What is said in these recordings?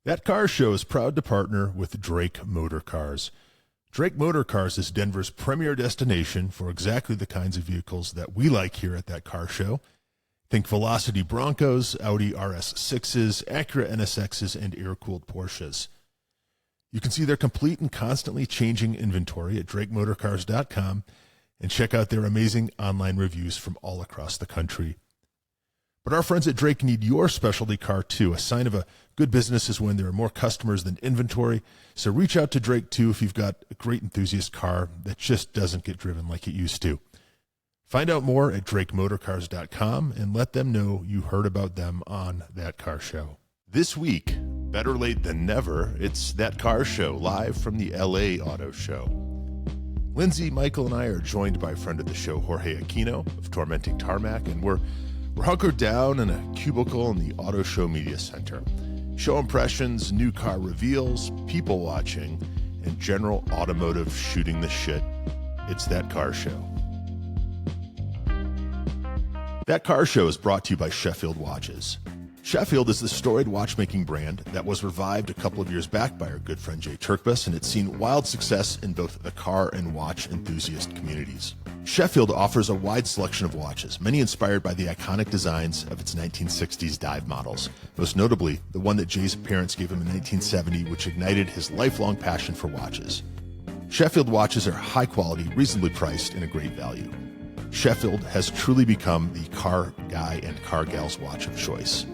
That Car Show is proud to partner with Drake Motorcars. Drake Motorcars is Denver's premier destination for exactly the kinds of vehicles that we like here at That Car Show. Think Velocity Broncos, Audi RS6s, Acura NSXs, and air-cooled Porsches. You can see their complete and constantly changing inventory at DrakeMotorcars.com and check out their amazing online reviews from all across the country. But our friends at Drake need your specialty car too. A sign of a good business is when there are more customers than inventory. So reach out to Drake too if you've got a great enthusiast car that just doesn't get driven like it used to. Find out more at DrakeMotorcars.com and let them know you heard about them on That Car Show. This week, better late than never, it's That Car Show live from the LA Auto Show. Lindsay, Michael, and I are joined by friend of the show, Jorge Aquino of Tormenting Tarmac, and we're hunkered down in a cubicle in the Auto Show Media Center. Show impressions, new car reveals, people watching, and general automotive shooting the shit. It's That Car Show. That Car Show is brought to you by Sheffield Watches. Sheffield is the storied watchmaking brand that was revived a couple of years back by our good friend Jay Turkbus, and it's seen wild success in both the car and watch enthusiast communities. Sheffield offers a wide selection of watches, many inspired by the iconic designs of its 1960s dive models, most notably the one that Jay's parents gave him in 1970, which ignited his lifelong passion for watches. Sheffield watches are high quality, reasonably priced, and a great value. Sheffield has truly become the car guy and car gal's watch of choice.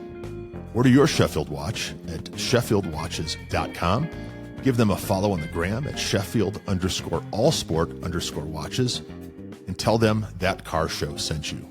Order your Sheffield watch at SheffieldWatches.com. Give them a follow on the gram at Sheffield_allsport_watches and tell them That Car Show sent you.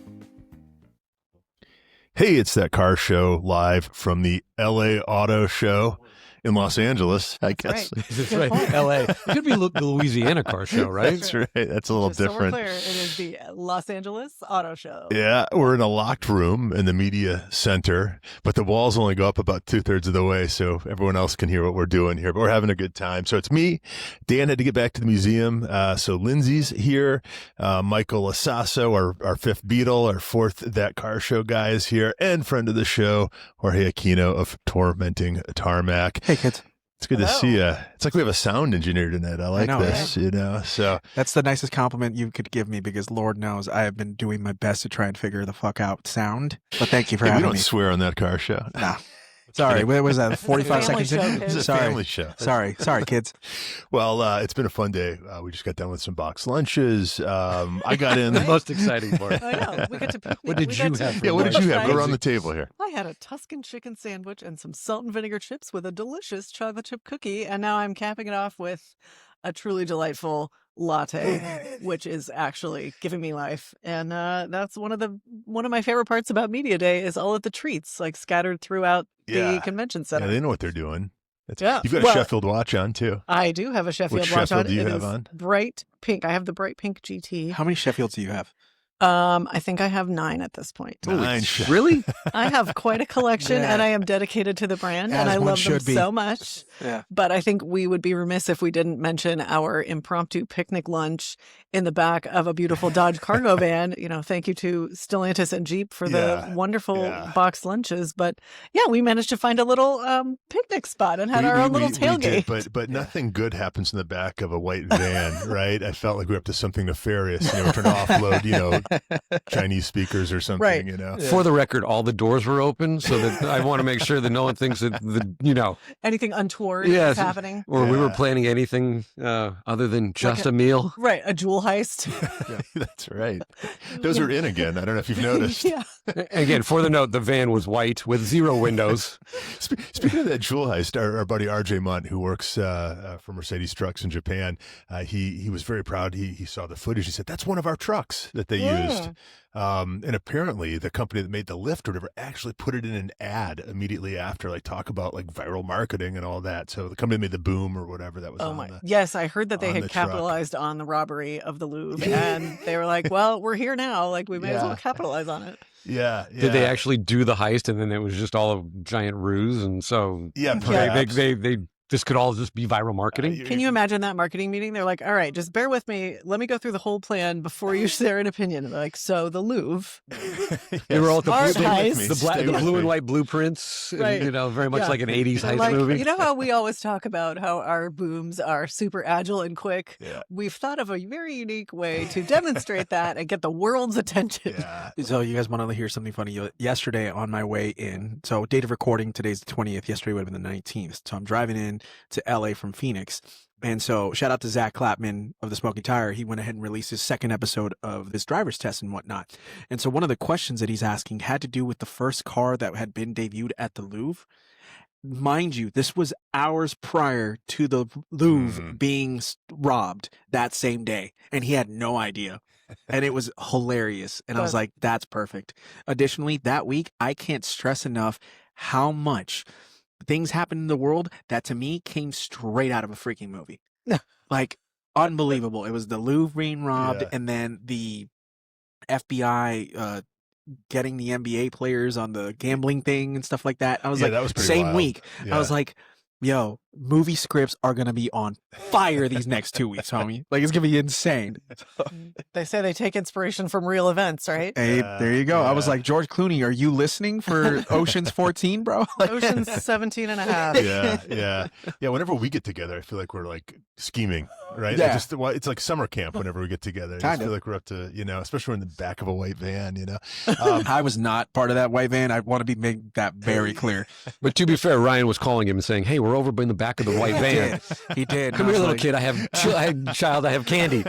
Hey, it's That Car Show live from the LA Auto Show in Los Angeles, I guess. That's right. LA. It could be the Louisiana Car Show, right? That's right. That's a little different. So we're clear, it is the Los Angeles Auto Show. Yeah, we're in a locked room in the media center, but the walls only go up about 2/3 of the way, so everyone else can hear what we're doing here. But we're having a good time. So it's me. Dan had to get back to the museum. So Lindsay's here. Michael Lasasso, our fifth Beatle, our fourth That Car Show guy is here, and friend of the show, Jorge Aquino of Tormenting Tarmac. Hey, kids. It's good to see you. It's like we have a sound engineer tonight. I like this, you know. So that's the nicest compliment you could give me, because Lord knows I have been doing my best to try and figure the fuck out sound. But thank you for having me. We don't swear on That Car Show. Nah. Sorry, what was that? 45 seconds in? It's a family show. Sorry, kids. Well, it's been a fun day. We just got done with some box lunches. I got in. The most exciting part. I know. We got to. What did you have? Yeah, what did you have? Go around the table here. I had a Tuscan chicken sandwich and some salt and vinegar chips with a delicious chocolate chip cookie, and now I'm capping it off with a truly delightful latte, which is actually giving me life. And that's one of my favorite parts about Media Day is all of the treats like scattered throughout the convention center. Yeah, they know what they're doing. You've got a Sheffield watch on too. I do have a Sheffield Which watch Sheffield on. do you It have is on? bright pink. I have the bright pink GT. How many Sheffields do you have? I think I have 9 at this point. 9. Really? I have quite a collection, and I am dedicated to the brand, and I love them so much. Yeah. But I think we would be remiss if we didn't mention our impromptu picnic lunch in the back of a beautiful Dodge cargo van. You know, thank you to Stellantis and Jeep for the wonderful box lunches. But yeah, we managed to find a little picnic spot and had our own little tailgate. We did, but nothing good happens in the back of a white van, right? I felt like we were up to something nefarious. We're trying to offload, Chinese speakers or something, right. For the record, all the doors were open, so that I want to make sure that no one thinks that anything untoward is happening, or we were planning anything other than just a meal. Right, a jewel heist. That's right. Those are in again. I don't know if you've noticed. Yeah. Again, for the note, the van was white with 0 windows. Speaking of that jewel heist, our buddy RJ Munt, who works for Mercedes trucks in Japan, he was very proud. He saw the footage. He said, "That's one of our trucks that they used." And apparently the company that made the lift or whatever actually put it in an ad immediately after, like talk about like viral marketing and all that. So the company made the boom or whatever that was. Yes, I heard that they had capitalized on the robbery of the Louvre, and they were like, "Well, we're here now. Like we may as well capitalize on it." Yeah. Did they actually do the heist, and then it was just all a giant ruse? And so they this could all just be viral marketing. Can you imagine that marketing meeting? They're like, all right, just bear with me. Let me go through the whole plan before you share an opinion. They're like, so the Louvre. They were all at the Art blue, heist. the blue and white blueprints, Right. you know, very much Yeah. like an 80s They're heist like, movie. you know how we always talk about how our booms are super agile and quick? Yeah. We've thought of a very unique way to demonstrate that and get the world's attention. Yeah. So you guys want to hear something funny? Yesterday on my way in, so date of recording, today's the 20th. Yesterday would have been the 19th. So I'm driving in to LA from Phoenix. And so shout out to Zach Clapman of the Smoking Tire. He went ahead and released his second episode of this driver's test and whatnot. And so one of the questions that he's asking had to do with the first car that had been debuted at the Louvre. Mind you, this was hours prior to the Louvre being robbed that same day. And he had no idea. And it was hilarious. And I was like, that's perfect. Additionally, that week, I can't stress enough how much things happen in the world that to me came straight out of a freaking movie. Like, unbelievable. It was the Louvre being robbed, and then the FBI getting the NBA players on the gambling thing and stuff like that. I was like, that was pretty same wild. week. Yeah. I was like, yo, movie scripts are going to be on fire these next 2 weeks, homie. Like, it's going to be insane. They say they take inspiration from real events, right? Hey, there you go. I was like, George Clooney, are you listening for Ocean's 14, bro? Like, Ocean's 17 and a half. Yeah. Whenever we get together, I feel like we're like scheming, right? Yeah. It's like summer camp whenever we get together. I just Kinda. feel like we're up to, especially when in the back of a white van, I was not part of that white van. I want to make that very clear. But to be fair, Ryan was calling him and saying, hey, we're over in the back of the white van. He did. Come here, little kid. I have candy.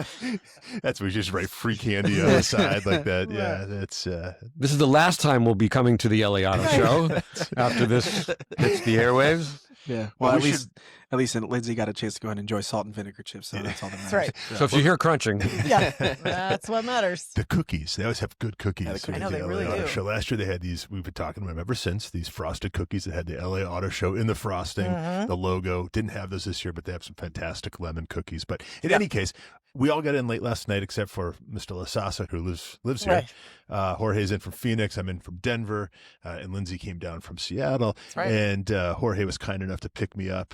That's we just write free candy on the side like that. Yeah, that's This is the last time we'll be coming to the LA Auto Show after this hits the airwaves. Yeah. Well, Well, we at least Lindsay got a chance to go ahead and enjoy salt and vinegar chips. So that's all that matters. That's right. So if you hear crunching, Yeah, that's what matters. the cookies. They always have good cookies. Yeah, the at cookies. I know, the they LA really Auto do. Show. Last year they had these. We've been talking about them ever since. These frosted cookies that had the LA Auto Show in the frosting, the logo. Didn't have those this year, but they have some fantastic lemon cookies. But in any case, we all got in late last night, except for Mr. Lasasa, who lives here. Right. Jorge's in from Phoenix. I'm in from Denver, and Lindsay came down from Seattle. That's right. And Jorge was kind enough to pick me up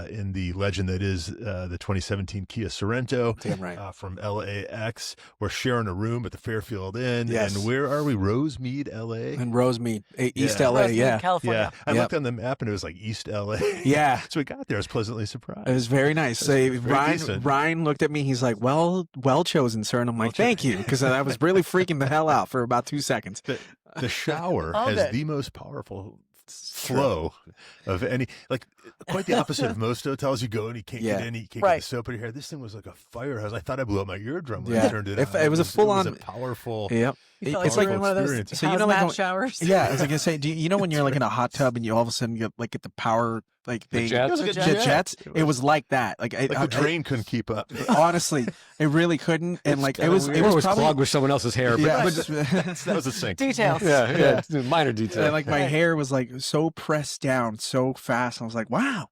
in the legend that is the 2017 Kia Sorento. Damn right. From LAX. We're sharing a room at the Fairfield Inn. Yes. And where are we? Rosemead, LA. And Rosemead, East Yeah. LA. Rosemead, Yeah. California. I Yep. looked on the map and it was like East LA. Yeah. So we got there. I was pleasantly surprised. It was very nice. So very decent. Ryan looked at me. He's like, well chosen, sir. And I'm like, thank you. Because I was really freaking the hell out for about 2 seconds. The shower All has good. the most powerful flow of any, like quite the opposite of most hotels. You go and you can't get in, you can't get Right. the soap in your hair. This thing was like a firehouse. I thought I blew out my eardrum when Yeah. I turned it on. It was a full-on- It was a powerful. Yep. You feel like It's you're like in one of those experience. So you know, like, hazmat when- showers. Yeah, I was like gonna say, you know when you're like in a hot tub and you all of a sudden get the power like The thing, jets? It was like a The jet. jets? It was like that. Like, Like the drain couldn't keep up. honestly, it really couldn't. And like it kinda was, weird. it or it was was probably clogged with someone else's hair. But, yeah, That was a sink. Details. yeah, minor detail. and like my hair was like so pressed down so fast. I was like, wow.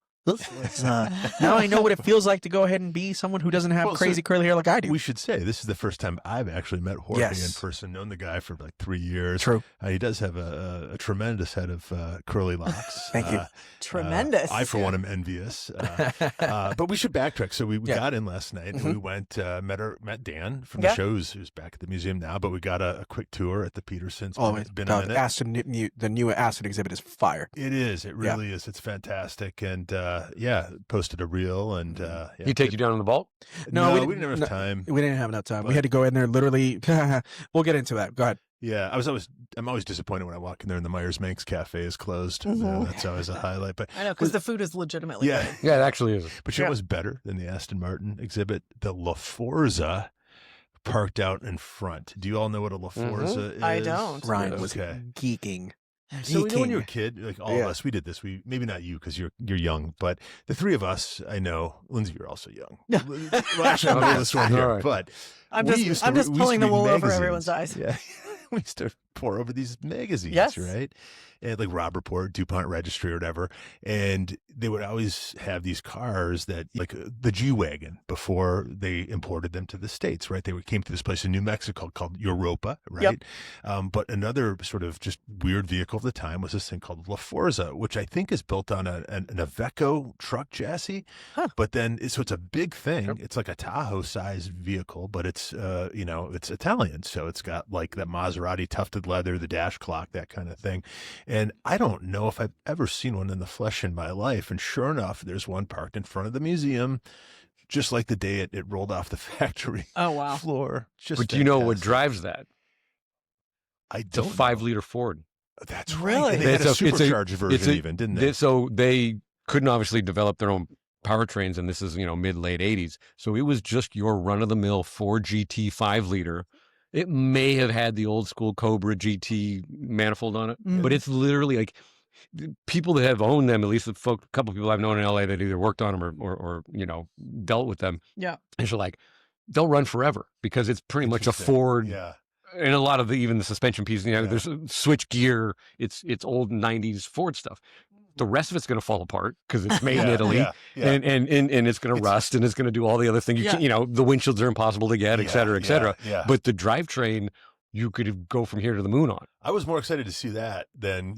Now I know what it feels like to go ahead and be someone who doesn't have Well, so crazy curly hair like I do. We should say this is the first time I've actually met Jorge Yes. in person. Known the guy for like 3 years. True. He does have a tremendous head of curly locks. Thank you. Tremendous. I, for one, am envious. But we should backtrack. So we Yeah. got in last night and we went, met Dan from Yeah. the shows, who's back at the museum now. But we got a quick tour at the Petersons. Oh, It's been a minute. the new acid exhibit is fire. It is. It really is. It's fantastic. And posted a reel and He take you down in the vault? No, we we didn't have enough time. We didn't have enough time. We But- had to go in there literally. We'll get into that. Go ahead. Yeah, I'm always disappointed when I walk in there and the Myers Manx Cafe is closed. That's always a highlight. But I know, because the food is legitimately yeah, good. Yeah, it actually is. but you know what's better than the Aston Martin exhibit? The La Forza parked out in front. Do you all know what a La Forza is? I don't. Ryan was Okay. geeking. So you know when you were a Geeking. kid, like all Yeah. of us, we did this. We maybe not you because you're young, but the three of us, I know, Lindsay, you're also young. Well, actually, I'm the oldest one here, All right. but I'm we just, used I'm to- just we used to pulling the read wool over magazines. everyone's eyes. Yeah, we used to pour over these magazines, Yes. right? and like Rob Report, DuPont Registry or whatever. And they would always have these cars that, like the G-Wagon, before they imported them to the States, right? They came to this place in New Mexico called Europa, right? But another sort of just weird vehicle of the time was this thing called La Forza, which I think is built on an Iveco truck chassis. But then, so it's a big thing. It's like a Tahoe-sized vehicle, but it's, it's Italian. So it's got like that Maserati tufted leather, the dash clock, that kind of thing. And I don't know if I've ever seen one in the flesh in my life. And sure enough, there's one parked in front of the museum, just like the day it rolled off the factory floor. But do you know what drives that? I don't. It's a 5-liter Ford. That's Really? right. And they had a supercharged version even, didn't they? So they couldn't obviously develop their own powertrains, and this is, mid-late 80s. So it was just your run-of-the-mill Ford GT 5-liter. It may have had the old school Cobra GT manifold on it, but it's literally like people that have owned them, at least a couple of people I've known in LA that either worked on them or dealt with them. Yeah. And so like, they'll run forever because it's pretty much a Ford. Yeah. And a lot of even the suspension pieces, there's a switch gear. It's old 90s Ford stuff. The rest of it's going to fall apart because it's made in Italy, and it's going to rust, and it's going to do all the other things. The windshields are impossible to get, et cetera, et cetera. But the drivetrain, you could go from here to the moon on. I was more excited to see that than,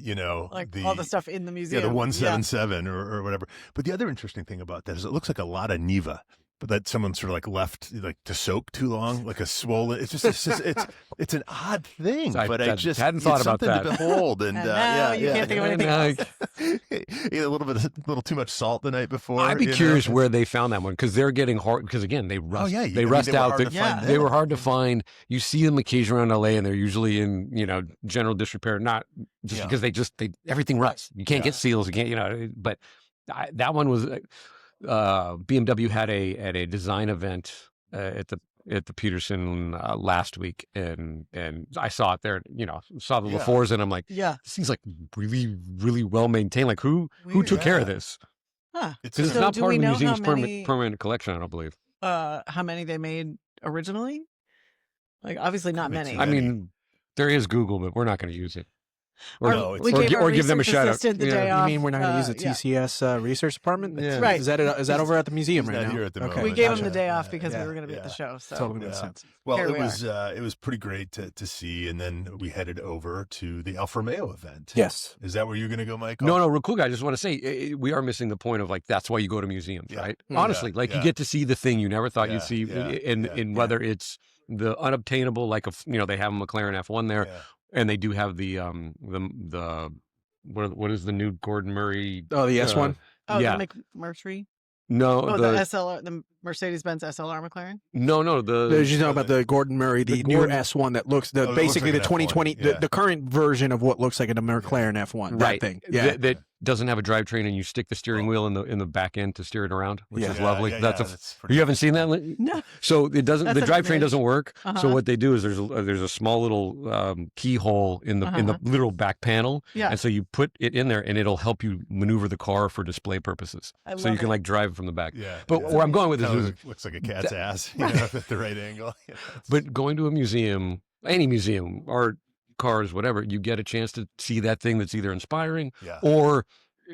like all the stuff in the museum. Yeah, the 177 or whatever. But the other interesting thing about that is it looks like a lot of Neva, but that someone sort of like left like to soak too long, like a swollen. It's it's an odd thing. But I just hadn't thought about that. To behold, and you can't think of anything else. A little too much salt the night before. I'd be curious where they found that one because they're getting hard. Because again, they rust. They rust out. They were hard to find. You see them occasionally around LA, and they're usually in general disrepair. Not just because everything rusts. You can't get seals. You can't But that one was. BMW had a design event at the Peterson last week, and I saw it there. Saw the La Forza, and I'm like, this thing's like really, really well maintained. Like who took care of this? Because it's not part of the museum's permanent collection, I don't believe. How many they made originally? Like obviously not many. I mean, there is Google, but we're not going to use it. Or give them a shout out. The day off, you mean we're not going to use the TCS research department? Yeah. Right. Is that over at the museum right now? Here at the moment. We gave them the day off because we were going to be at the show. So totally makes sense. Well, it was pretty great to see, and then we headed over to the Alfa Romeo event. Yes. Is that where you're going to go, Michael? No, real quick. I just want to say we are missing the point of like that's why you go to museums, right? Honestly, you get to see the thing you never thought you'd see, in whether it's the unobtainable, like they have a McLaren F1 there. Yeah. And they do have the what is the new Gordon Murray? Oh, the S1. The McMurtry. No, the SLR, the Mercedes-Benz SLR McLaren. No, you're talking about the Gordon Murray, the new S1 that looks basically the 2020, the current version of what looks like a McLaren F1. That thing, that doesn't have a drivetrain, and you stick the steering wheel in the back end to steer it around, which is lovely. You haven't seen that? No. So it doesn't. The drivetrain doesn't work. So what they do is there's a small little keyhole in the little back panel, and so you put it in there, and it'll help you maneuver the car for display purposes. So you can like drive from the back. Yeah. But where I'm going with this is looks like a cat's ass, at the right angle. But going to a museum, any museum, art, cars, whatever, you get a chance to see that thing that's either inspiring or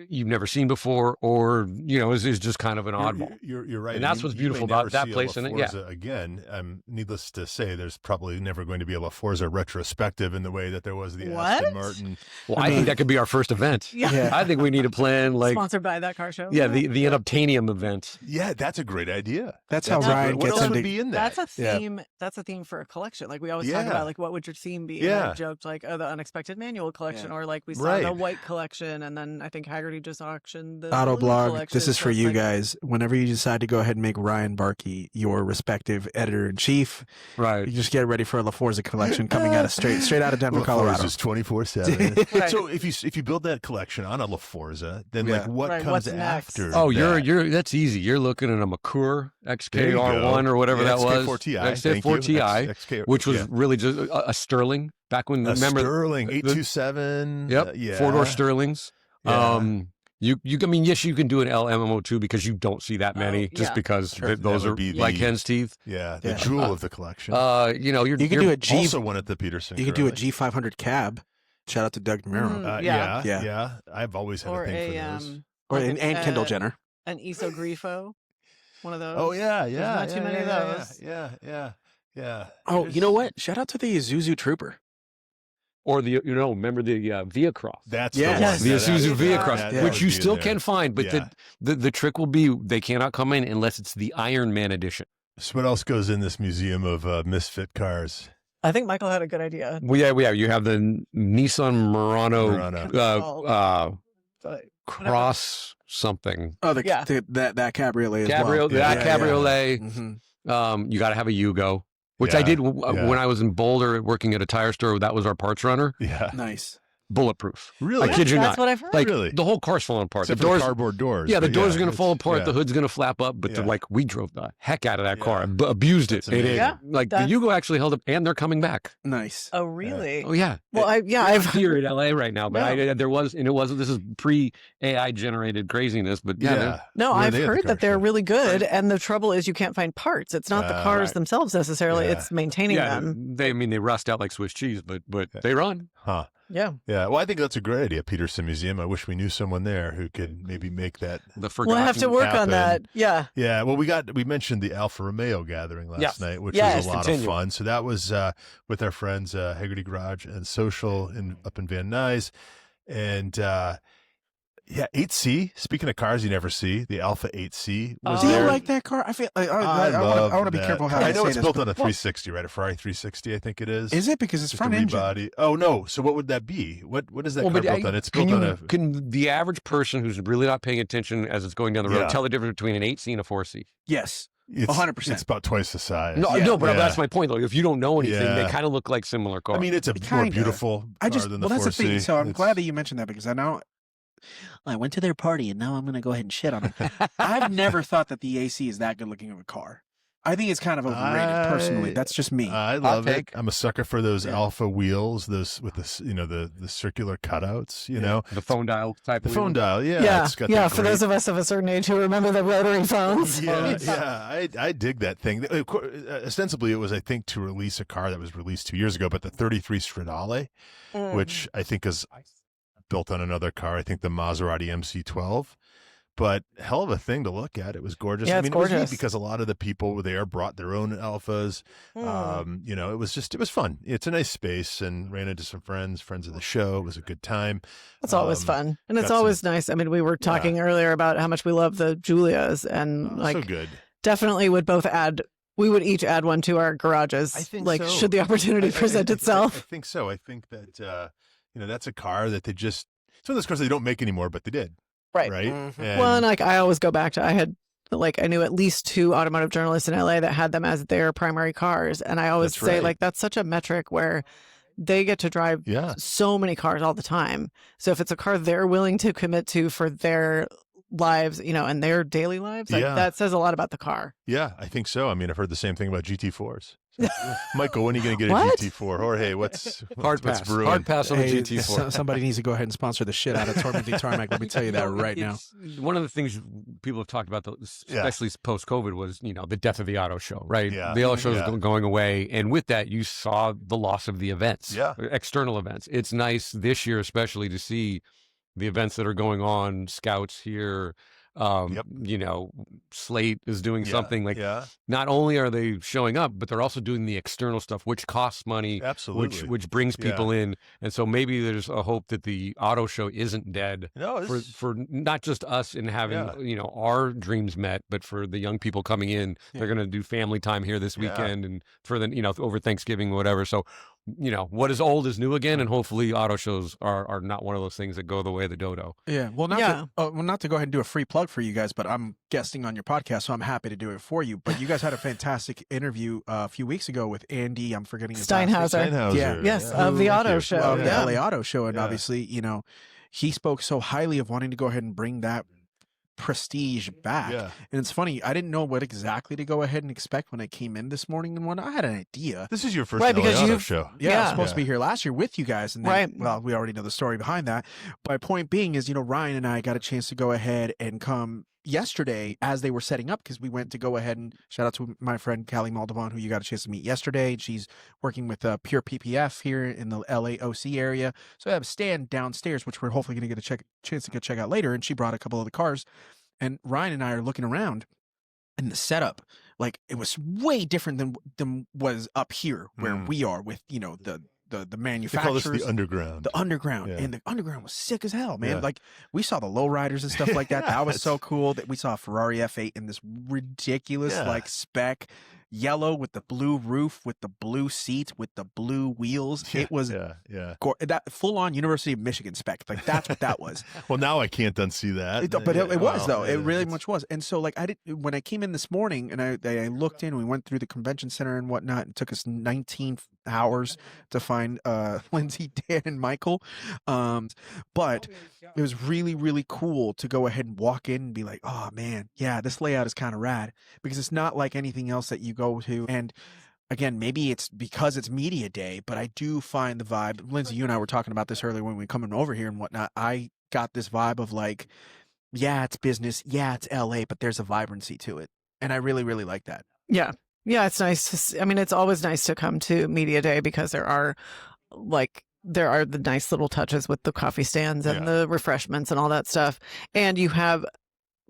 you've never seen before, or is just kind of an oddball. You're right, and that's what's beautiful about that place. And again, needless to say, there's probably never going to be a La Forza retrospective in the way that there was the Aston Martin. Well, I think that could be our first event. I think we need to plan sponsored by that car show. The Unobtainium event. Yeah, that's a great idea. That's how Ryan gets what else would be in that? That's a theme. That's a theme for a collection. Like we always talk about, like what would your theme be? And I joked like, the Unexpected Manual collection, or like we saw the White collection, and then I think Haggerty just auctioned the Autoblog. This is for you guys. Whenever you decide to go ahead and make Ryan Barkey your respective editor-in-chief, you just get ready for a La Forza collection coming out of straight out of Denver, Colorado. Is 24/7. So if you build that collection on a La Forza, then like what comes after? Oh, you're that's easy. You're looking at a McClure XKR1 or whatever that was. XK4 Ti, which was really just a Sterling back when. Remember Sterling 827. Yep, 4-door Sterlings. You yes, you can do an LMMO2 because you don't see that many, just because those are like hen's teeth. Yeah, the jewel of the collection. You can do a G. Also one at the Peterson. You can do a G500 cab. Shout out to Doug DeMuro. Yeah. I've always had Or a thing a for those. And Kendall Jenner. an isogrifo, one of those. Oh yeah, There's not too many of those. Yeah. Oh, you know what? Shout out to the Isuzu Trooper. Or remember the Via Cross? That's Yes. the one. The Isuzu Via Cross, that which would you be still in can there. find, but Yeah. the trick will be they cannot come in unless it's the Iron Man edition. So what else goes in this museum of misfit cars? I think Michael had a good idea. Well, yeah. You have the Nissan Murano, Cross something. Oh, Yeah. that cabriolet as well. Cabriolet. Mhm. You got to have a Yugo, which I Yeah, did when I was in Boulder working at a tire store. That was our parts runner. Yeah. Nice. Bulletproof. Really? I kid you That's not. what I've heard. Like Really? the whole car's falling apart. Except the for doors, the cardboard doors. yeah, the but doors are going to fall it's- apart. yeah. The hood's going to flap up. But Yeah. we drove the heck out of that Yeah. car, abused That's it. It amazing. Yeah, like the that's- Yugo actually held up, and they're coming back. Nice. Oh, really? Oh yeah. Well, I've Here in LA right now, but No. there was, and it wasn't. This is pre AI generated craziness, but yeah, they're- no, Where are I've they at the heard car that they're show? really good, and the trouble is you can't find parts. It's not the cars Right. themselves necessarily; Yeah. it's maintaining yeah, them. they rust out like Swiss cheese, but they run. Huh. Yeah. Yeah. Well, I think that's a great idea, Peterson Museum. I wish we knew someone there who could maybe make that. The We'll forgotten. have to work happen. on that. Yeah. Yeah. Well, we mentioned the Alfa Romeo gathering last Yes. night, which Yes. was a lot Continue. of fun. So that was with our friends Haggerty Garage and Social up in Van Nuys, and 8C. Speaking of cars you never see, the Alpha 8C was Oh. Do you there. like that car? I feel. I love want to be that. careful how I I know say it's this, built but- on a 360, right? A Ferrari 360, I think it is. Is it because it's Just front a engine? rebody. Oh no! So what would that be? What is that Well, car but built on? It's built on a. Can the average person who's really not paying attention as it's going down the road Yeah. tell the difference between an 8C and a 4C? Yes. It's 100%. It's about twice the size. No, Yeah. but Yeah. that's my point though. If you don't know anything, Yeah. they kind of look like similar cars. I mean, it's a more Kinda. beautiful car than the 4C. That's the thing. So I'm It's- glad that you mentioned that because I went to their party and now I'm going to go ahead and shit on it. I've never thought that the AC is that good looking of a car. I think it's kind of overrated personally. That's just me. I love it. take. I'm a sucker for those Yeah. Alpha wheels, those with the circular cutouts. You know, the phone dial type. the wheel. phone dial. Yeah, Yeah. it's got Yeah. that For those of us of a certain age who remember the rotary phones. I dig that thing. Ostensibly, it was, I think, to release a car that was released 2 years ago, but the 33 Stradale, Mm. which I think is built on another car. I think the Maserati MC12. But hell of a thing to look at. It was gorgeous. Yeah, I it's mean, it was neat gorgeous. because a lot of the people there brought their own Alphas. Mm. It was fun. It's a nice space, and ran into some friends of the show. It was a good time. It's always fun. And it's got always nice. I mean, we were talking earlier about how much we love the Giulias and So good. definitely would both add, we would each add one to our garages. I think like, so. should the opportunity present itself. I think so. I think that, that's a car that it's one of those cars they don't make anymore, but they did. Right. Right. Mhm. Well, and I always go back to, I knew at least 2 automotive journalists in LA that had them as their primary cars. And I always That's say, right. that's such a metric where they get to drive Yeah. so many cars all the time. So if it's a car they're willing to commit to for their lives, and their daily lives, Yeah. that says a lot about the car. Yeah, I think so. I mean, I've heard the same thing about GT4s. So, Michael, when are you going to get a What? GT4? Jorge, what's Hard what's pass. brewing? Hard pass on Hey, the GT4. somebody needs to go ahead and sponsor the shit out of Tormenting Tarmac. Let me tell you that right now. It's one of the things people have talked about, especially post-COVID, was the death of the auto show, right? Yeah. The auto show is Yeah. going away, and with that, you saw the loss of the events, external events. It's nice this year, especially, to see the events that are going on. Scouts here, Slate is doing something like. Yeah, Not only are they showing up, but they're also doing the external stuff, which costs money. absolutely. Which brings people in, and so maybe there's a hope that the auto show isn't dead no, for not just us in having our dreams met, but for the young people coming in. Yeah. They're going to do family time here this Yeah. weekend, and for the over Thanksgiving, whatever. So what is old is new again, and hopefully auto shows are not one of those things that go the way of the dodo. Yeah. Well, not to go ahead and do a free plug for you guys, but I'm guesting on your podcast, so I'm happy to do it for you. But you guys had a fantastic interview a few weeks ago with Andy. I'm forgetting his last name. Steinhauser. Yeah. Yes, of the Thank auto you. show. Of the Yeah. LA Auto Show, and Yeah. obviously, he spoke so highly of wanting to go ahead and bring that prestige back. Yeah. And it's funny, I didn't know what exactly to go ahead and expect when I came in this morning, and when I had an idea. This is your first Right, LA because Auto you've- show. Yeah, I Yeah. was supposed to be here last year with you guys, and then, Right. well, we already know the story behind that. My point being is, Ryan and I got a chance to go ahead and come yesterday, as they were setting up, because we went to go ahead and shout out to my friend Callie Maldavon, who you got a chance to meet yesterday. She's working with Pure PPF here in the LAOC area. So I have a stand downstairs, which we're hopefully going to get a chance to go check out later. And she brought a couple of the cars. And Ryan and I are looking around, and the setup, like, it was way different than was up here where we are with, you know, the manufacturers. They call this the underground. The underground. Yeah. And the underground was sick as hell, man. Yeah. Like, we saw the lowriders and stuff like that. That was so cool. That we saw a Ferrari F8 in this ridiculous like spec. spec yellow with the blue roof, with the blue seat, with the blue wheels. It was that full-on University of Michigan spec. Like, that's what that was. Well, now I can't unsee that. But it was, though. It really much was. And so, like, when I came in this morning and I looked in, we went through the convention center and whatnot. It took us 19 hours to find Lindsay, Dan, and Michael. But it was really, really cool to go ahead and walk in and be like, oh, man, yeah, this layout is kind of rad, because it's not like anything else that you go to. And again, maybe it's because it's media day, but I do find the vibe. Lindsay, you and I were talking about this earlier when we were coming over here and whatnot. I got this vibe of like, yeah, it's business. Yeah, it's LA, but there's a vibrancy to it. And I really, really like that. Yeah. Yeah, it's nice to see. I mean, it's always nice to come to Media Day because there are the nice little touches with the coffee stands and the refreshments and all that stuff. And you have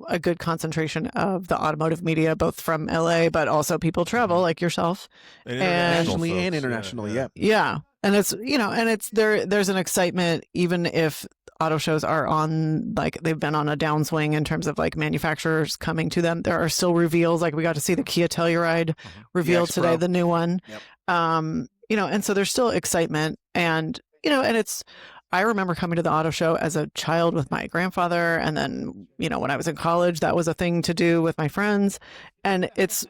a good concentration of the automotive media, both from LA, but also people travel like yourself. And Nationally and internationally, yeah. Yeah. And it's, you know, and it's there's an excitement, even if auto shows are on, like, they've been on a downswing in terms of like manufacturers coming to them. There are still reveals. Like, we got to see the Kia Telluride revealed today, the new one. Yep. You know, and so there's still excitement, and, you know, and it's, I remember coming to the auto show as a child with my grandfather. And then, you know, when I was in college, that was a thing to do with my friends. And it's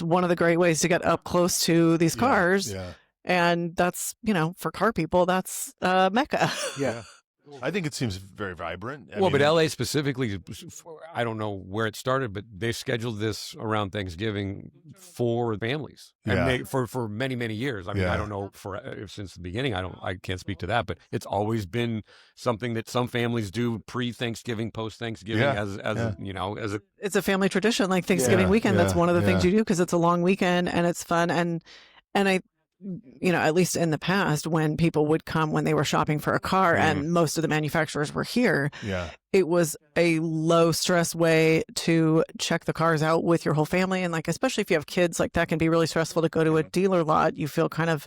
one of the great ways to get up close to these cars. Yeah. And that's, you know, for car people, that's Mecca. Yeah. I think it seems very vibrant. I But mean, LA specifically, I don't know where it started, but they scheduled this around Thanksgiving for families, and for many, many years. I mean, I don't know since the beginning. I can't speak to that, but it's always been something that some families do pre-Thanksgiving, post-Thanksgiving, as you know, as a. It's a family tradition, like Thanksgiving weekend. That's one of the things you do because it's a long weekend and it's fun. And I, you know, at least in the past, when people would come when they were shopping for a car and most of the manufacturers were here, it was a low stress way to check the cars out with your whole family. And like, especially if you have kids, like, that can be really stressful to go to a dealer lot. You feel kind of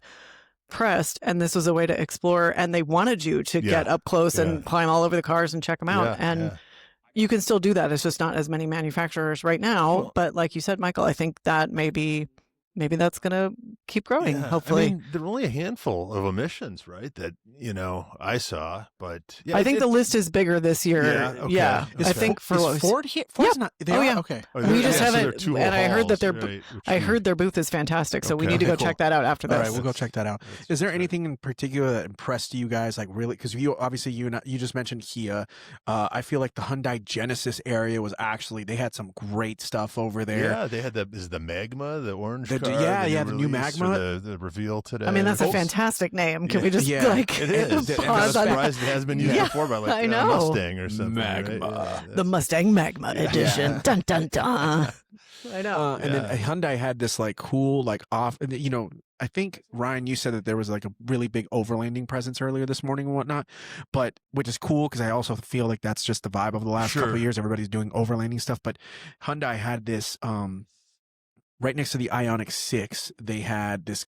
pressed, and this was a way to explore, and they wanted you to get up close and climb all over the cars and check them out. You can still do that. It's just not as many manufacturers right now. But like you said, Michael, I think that maybe that's going to keep growing, hopefully. I mean, there are only a handful of emissions, right, that, you know, I saw, but I think the list is bigger this year. I think for Ford here? Ford's not. Okay. We just haven't, and I heard that heard their booth is fantastic, so we need to go check that out after this. All right, we'll go check that out. Is there anything in particular that impressed you guys, like, really? Because you just mentioned Kia. I feel like the Hyundai Genesis area was actually, they had some great stuff over there. Yeah, they had the Magma, the orange car. The new Magma. The reveal today. I mean, that's a fantastic name. Can we just like it is. I'm surprised it has been used before by like a Mustang or something. Magma. Right? The Mustang Magma edition. Dun dun dun. I know. And then Hyundai had this like cool like off. You know, I think Ryan, you said that there was like a really big overlanding presence earlier this morning and whatnot, but which is cool because I also feel like that's just the vibe of the last couple of years. Everybody's doing overlanding stuff, but Hyundai had this. Right next to the Ioniq 6, they had this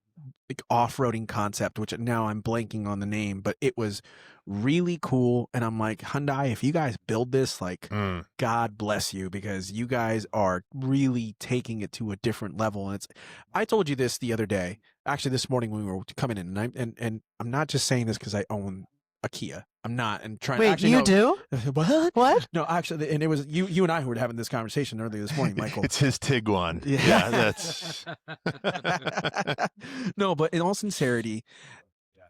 like off-roading concept, which now I'm blanking on the name, but it was really cool. And I'm like, Hyundai, if you guys build this, like, God bless you, because you guys are really taking it to a different level. And I told you this the other day, actually this morning when we were coming in, and I'm not just saying this because I own a Kia. I'm not, and trying. Wait, actually, you no, do? What? No, actually, and it was you and I who were having this conversation earlier this morning, Michael. It's his Tiguan. Yeah, that's. No, but in all sincerity,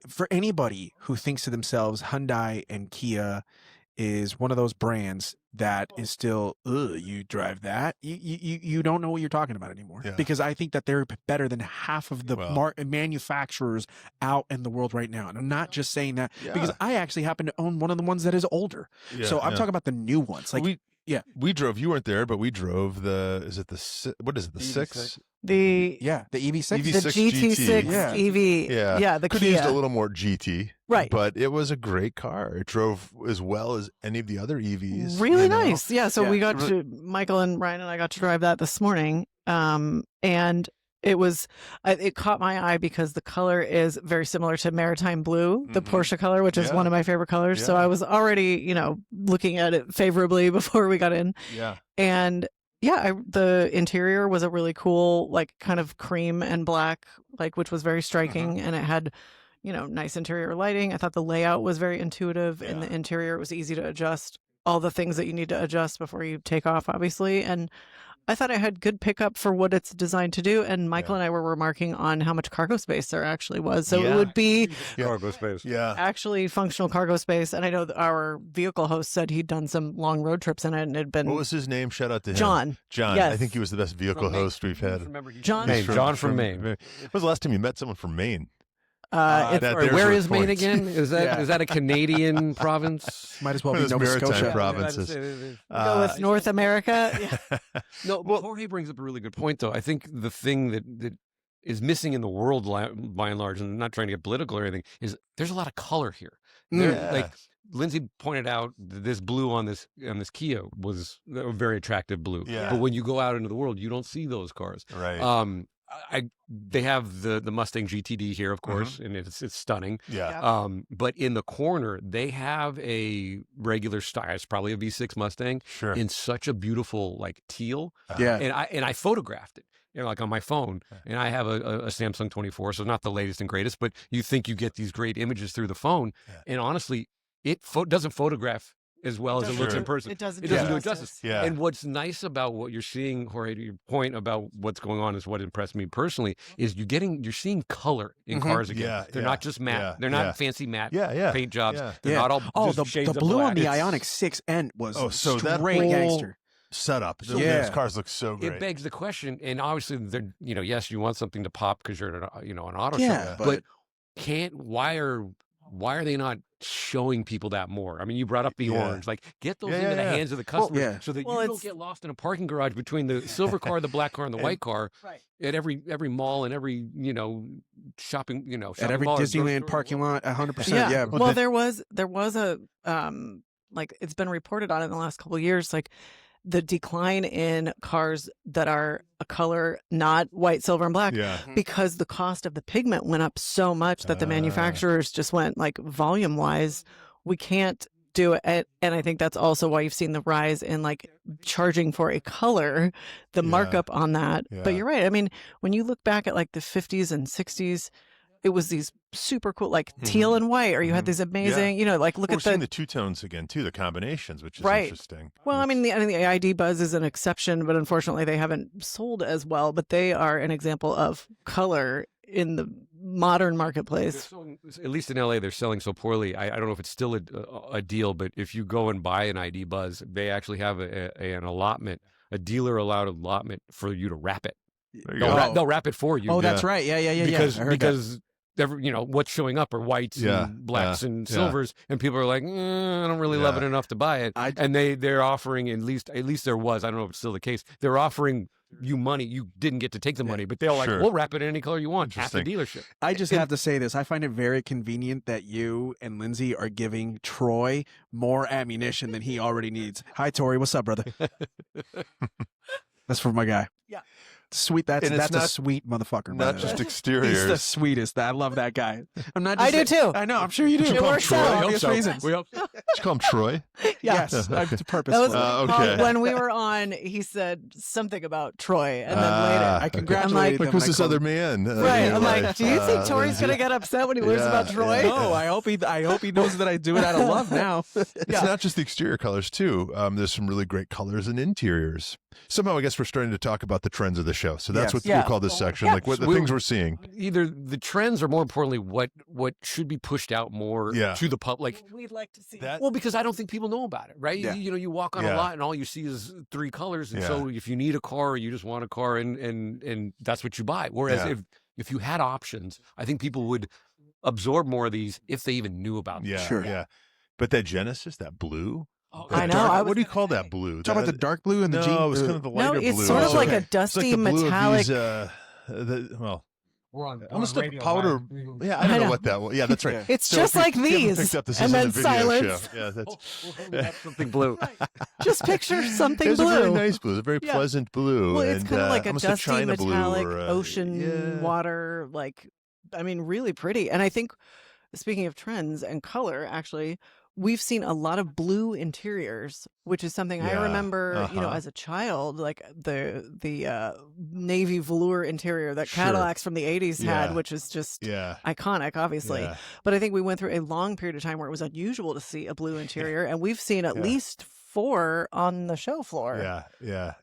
for anybody who thinks to themselves, Hyundai and Kia is one of those brands that is still, you drive that, you don't know what you're talking about anymore. Because I think that they're better than half of the manufacturers out in the world right now. And I'm not just saying that because I actually happen to own one of the ones that is older. So I'm talking about the new ones. Like We drove. You weren't there, but we drove the. Is it the? What is it? The six? The The EV6. the EV6 GT6 Yeah. EV. Yeah, the could Kia. have used a little more GT. Right. But it was a great car. It drove as well as any of the other EVs. Really you know? nice. Yeah. So Yeah. we got to Michael and Ryan and I got to drive that this morning. And it was it caught my eye because the color is very similar to Maritime Blue, the Porsche color, which is one of my favorite colors. So Yeah. I was already, looking at it favorably before we got in. Yeah. And yeah, the interior was a really cool, like kind of cream and black, like which was very striking, and it had, nice interior lighting. I thought the layout was very intuitive, and the interior was easy to adjust. All the things that you need to adjust before you take off, obviously, and I thought it had good pickup for what it's designed to do. And Michael and I were remarking on how much cargo space there actually was. So it would be Cargo space. Yeah. actually functional cargo space. And I know that our vehicle host said he'd done some long road trips in it, and it had been What was his name? Shout out to him. John. John. Yes. I think he was the best vehicle host we've had. John. Maine. John from Maine. When was the last time you met someone from Maine? It's Where there's is your Maine points. again? Is that a Canadian province? Might as well One be of those Nova maritime Scotia. provinces. go with North America. Yeah. No, Jorge brings up a really good point, though. I think the thing that is missing in the world, by and large, and I'm not trying to get political or anything, is there's a lot of color here. Like Lindsay pointed out, this blue on this Kia was a very attractive blue. Yeah. But when you go out into the world, you don't see those cars. Right. They have the Mustang GTD here, of course, and it's stunning. Yeah. But in the corner, they have a regular style. It's probably a V6 Mustang Sure. in such a beautiful like teal. Yeah. And I photographed it, like on my phone. And I have a Samsung 24, so not the latest and greatest, but you think you get these great images through the phone. And honestly, it doesn't photograph as well as it looks in person. It doesn't do do it justice. Yeah. And what's nice about what you're seeing, Jorge, to your point about what's going on is what impressed me personally, is you're seeing color in cars again. Yeah, They're yeah, not just matte. yeah, They're not yeah. fancy matte Yeah. paint jobs. Yeah. They're not all just the shades of blue on black. the It's- Ioniq 6N was so that straight whole gangster. Setup. Yeah. Those cars look so great. It begs the question, and obviously, they're yes, you want something to pop because you're at an auto Yeah, show, but why are they not showing people that more? I mean, you brought up the orange, like get those into the hands of the customer so that you don't get lost in a parking garage between the silver car, the black car, and the white car at every mall and every shopping at every mall or Disneyland drugstore. parking lot, 100%. Yeah. Well, there was a like it's been reported on in the last couple of years, like the decline in cars that are a color not white, silver, and black, Yeah. because the cost of the pigment went up so much that the manufacturers just went like volume wise, we can't do it. And I think that's also why you've seen the rise in like charging for a color, the markup on that. Yeah. But you're right. I mean, when you look back at like the 50s and 60s, it was these super cool, like teal and white, or you had these amazing, like look We're at seeing the two tones again too, the combinations, which is interesting. Well, I mean, the ID Buzz is an exception, but unfortunately they haven't sold as well. But they are an example of color in the modern marketplace. At least in LA, they're selling so poorly. I don't know if it's still a deal, but if you go and buy an ID Buzz, they actually have an allotment, a dealer allowed allotment for you to wrap it. There you They'll, go. they'll wrap it for you. Oh, that's right. Yeah. Because what's showing up are whites and blacks and silvers, and people are like, I don't really love it enough to buy it. And they're offering at least there was, I don't know if it's still the case, they're offering you money. You didn't get to take the money, but they're like, we'll wrap it in any color you want at the dealership. I just have to say this. I find it very convenient that you and Lindsay are giving Troy more ammunition than he already needs. Hi, Tori. What's up, brother? That's for my guy. Yeah. Sweet. That's a sweet motherfucker. Not just exteriors. He's the sweetest. I love that guy. I'm not. I do too. I know. I'm sure you do. It works for out. obvious reasons. We hope so. Did you call him Troy? Yeah. Yes, it's purposeful. That was okay. when we were on. He said something about Troy, and then later I congratulated I'm him. Who's I this called other him- man? right. I'm like, life? do you think Tori's Lindsay? gonna get upset when he learns about Troy? No, I hope he knows that I do it out of love now. It's not just the exterior colors too. There's some really great colors in interiors. Somehow, I guess we're starting to talk about the trends of the show. So that's what Yeah. we call this section, Yeah. like what the things we're seeing. Either the trends, or more importantly, what should be pushed out more to the public. We'd like to see That- Well, because I don't think people know about it, right? Yeah. You walk on a lot and all you see is 3 colors, and so if you need a car, or you just want a car, and that's what you buy. Whereas if you had options, I think people would absorb more of these if they even knew about them. Yeah, Sure. yeah. But that Genesis, that blue, Oh, I know. Dark, I what do you was call gonna that blue? Talk about the dark blue and the no, jean. it was kind of the lighter blue. it's sort of like a It's dusty the blue metallic. Of these, well, We're on almost a radio, powder. Ryan. Yeah, I I don't know know. what that was. Yeah, that's right. Yeah. It's So just if like you haven't these, picked up, this and isn't then a video silence. show. Yeah, that's. That's something blue. Just picture something It's blue. a very nice blue. It's a very Yeah. pleasant blue. Well, it's and, kind of like a almost dusty China blue metallic or ocean yeah. water. Like, I mean, really pretty. And I think, speaking of trends and color, actually, we've seen a lot of blue interiors, which is something I Yeah, remember, as a child, like the navy velour interior that Sure. Cadillacs from the 80s had, Yeah. which is just Yeah. iconic, obviously. Yeah. But I think we went through a long period of time where it was unusual to see a blue interior, and we've seen at Yeah. least 4 on the show floor. Yeah.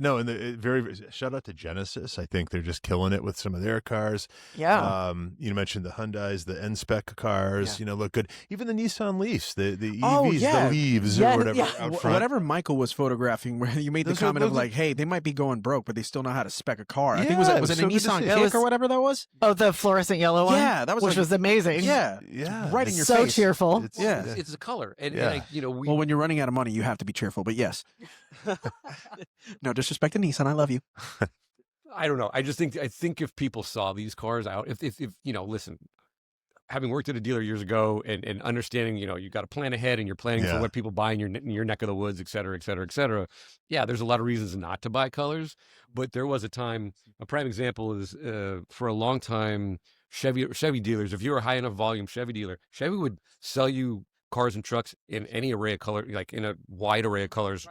No, and very shout out to Genesis. I think they're just killing it with some of their cars. Yeah. You mentioned the Hyundais, the N-Spec cars. Look good. Even the Nissan Leafs, the EVs, Oh, yeah. the Leaves Yeah, or whatever yeah. out front. Whatever Michael was photographing, where you made Those the are- comment of those are- like, "Hey, they might be going broke, but they still know how to spec a car." I think Yeah, was it it was a so good to Nissan see. It Kick was- or whatever that was? Oh, the fluorescent yellow one? Yeah, that was which like- was amazing. Yeah, Yeah. right in your So face. cheerful. Yeah. It's a color, and Yeah. I, we. Well, when you're running out of money, you have to be cheerful. But yes, no disrespect to Nissan. I love you. I don't know. I think if people saw these cars out, if listen, having worked at a dealer years ago and understanding, you got to plan ahead and you're planning Yeah. for what people buy in your neck of the woods, et cetera, et cetera, et cetera. Yeah, there's a lot of reasons not to buy colors, but there was a time. A prime example is for a long time, Chevy dealers. If you were a high enough volume Chevy dealer, Chevy would sell you cars and trucks in any array of color, like in a wide array of colors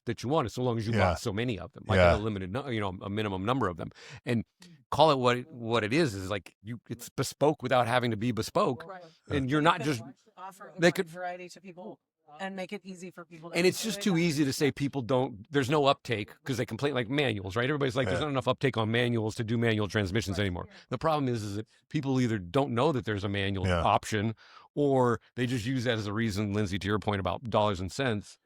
that you wanted, so long as you Yeah. bought so many of them, like Yeah. a limited, a minimum number of them, and call it what it is like it's bespoke without having to be bespoke, and you're not just offer they could- variety to people and make it easy for people. and it's just too easy to say people don't. There's no uptake because they complain like manuals, right? Everybody's like, there's Yeah. not enough uptake on manuals to do manual transmissions anymore. The problem is that people either don't know that there's a manual Yeah. option, or they just use that as a reason. Lindsay, to your point about dollars and cents,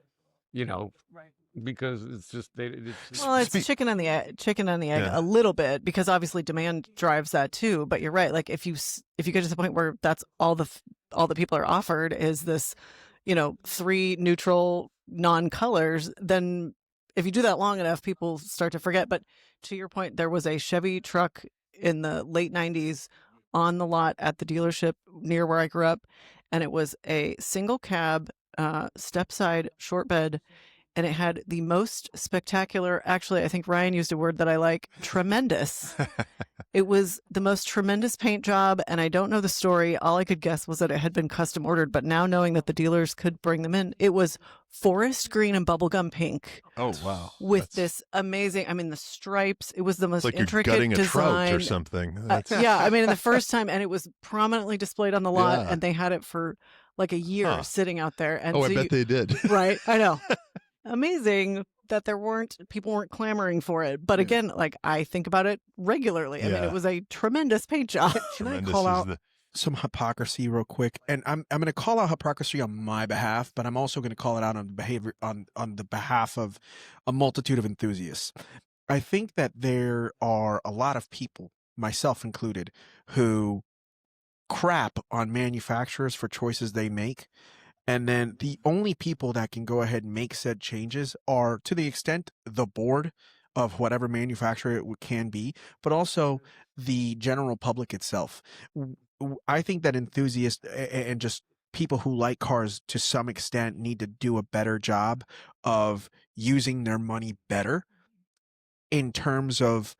Right. because it's just it's Well, it's chicken and the egg Yeah. a little bit, because obviously demand drives that too. But you're right. Like if you get to the point where that's all that people are offered is this, 3 neutral non-colors, then if you do that long enough, people start to forget. But to your point, there was a Chevy truck in the late 90s on the lot at the dealership near where I grew up, and it was a single cab, step side short bed, and it had the most spectacular, actually, I think Ryan used a word that I like, tremendous. It was the most tremendous paint job, and I don't know the story. All I could guess was that it had been custom ordered, but now knowing that the dealers could bring them in, it was forest green and bubblegum pink Oh wow! with this amazing, the stripes. It was the most It's like you're intricate gutting a design. trout or something. That's, Yeah, the first time, and it was prominently displayed on the lot, Yeah. and they had it for like a year Huh. sitting out there. And oh, so I bet they did. right, I know. Amazing that people weren't clamoring for it. But Yeah. again, like I think about it regularly. I mean, Yeah. it was a tremendous paint job. Can I Tremendous call is out the- some hypocrisy real quick? And I'm going to call out hypocrisy on my behalf, but I'm also going to call it out on behavior on the behalf of a multitude of enthusiasts. I think that there are a lot of people, myself included, who crap on manufacturers for choices they make. And then the only people that can go ahead and make said changes are, to the extent, the board of whatever manufacturer it can be, but also the general public itself. I think that enthusiasts and just people who like cars to some extent need to do a better job of using their money better in terms of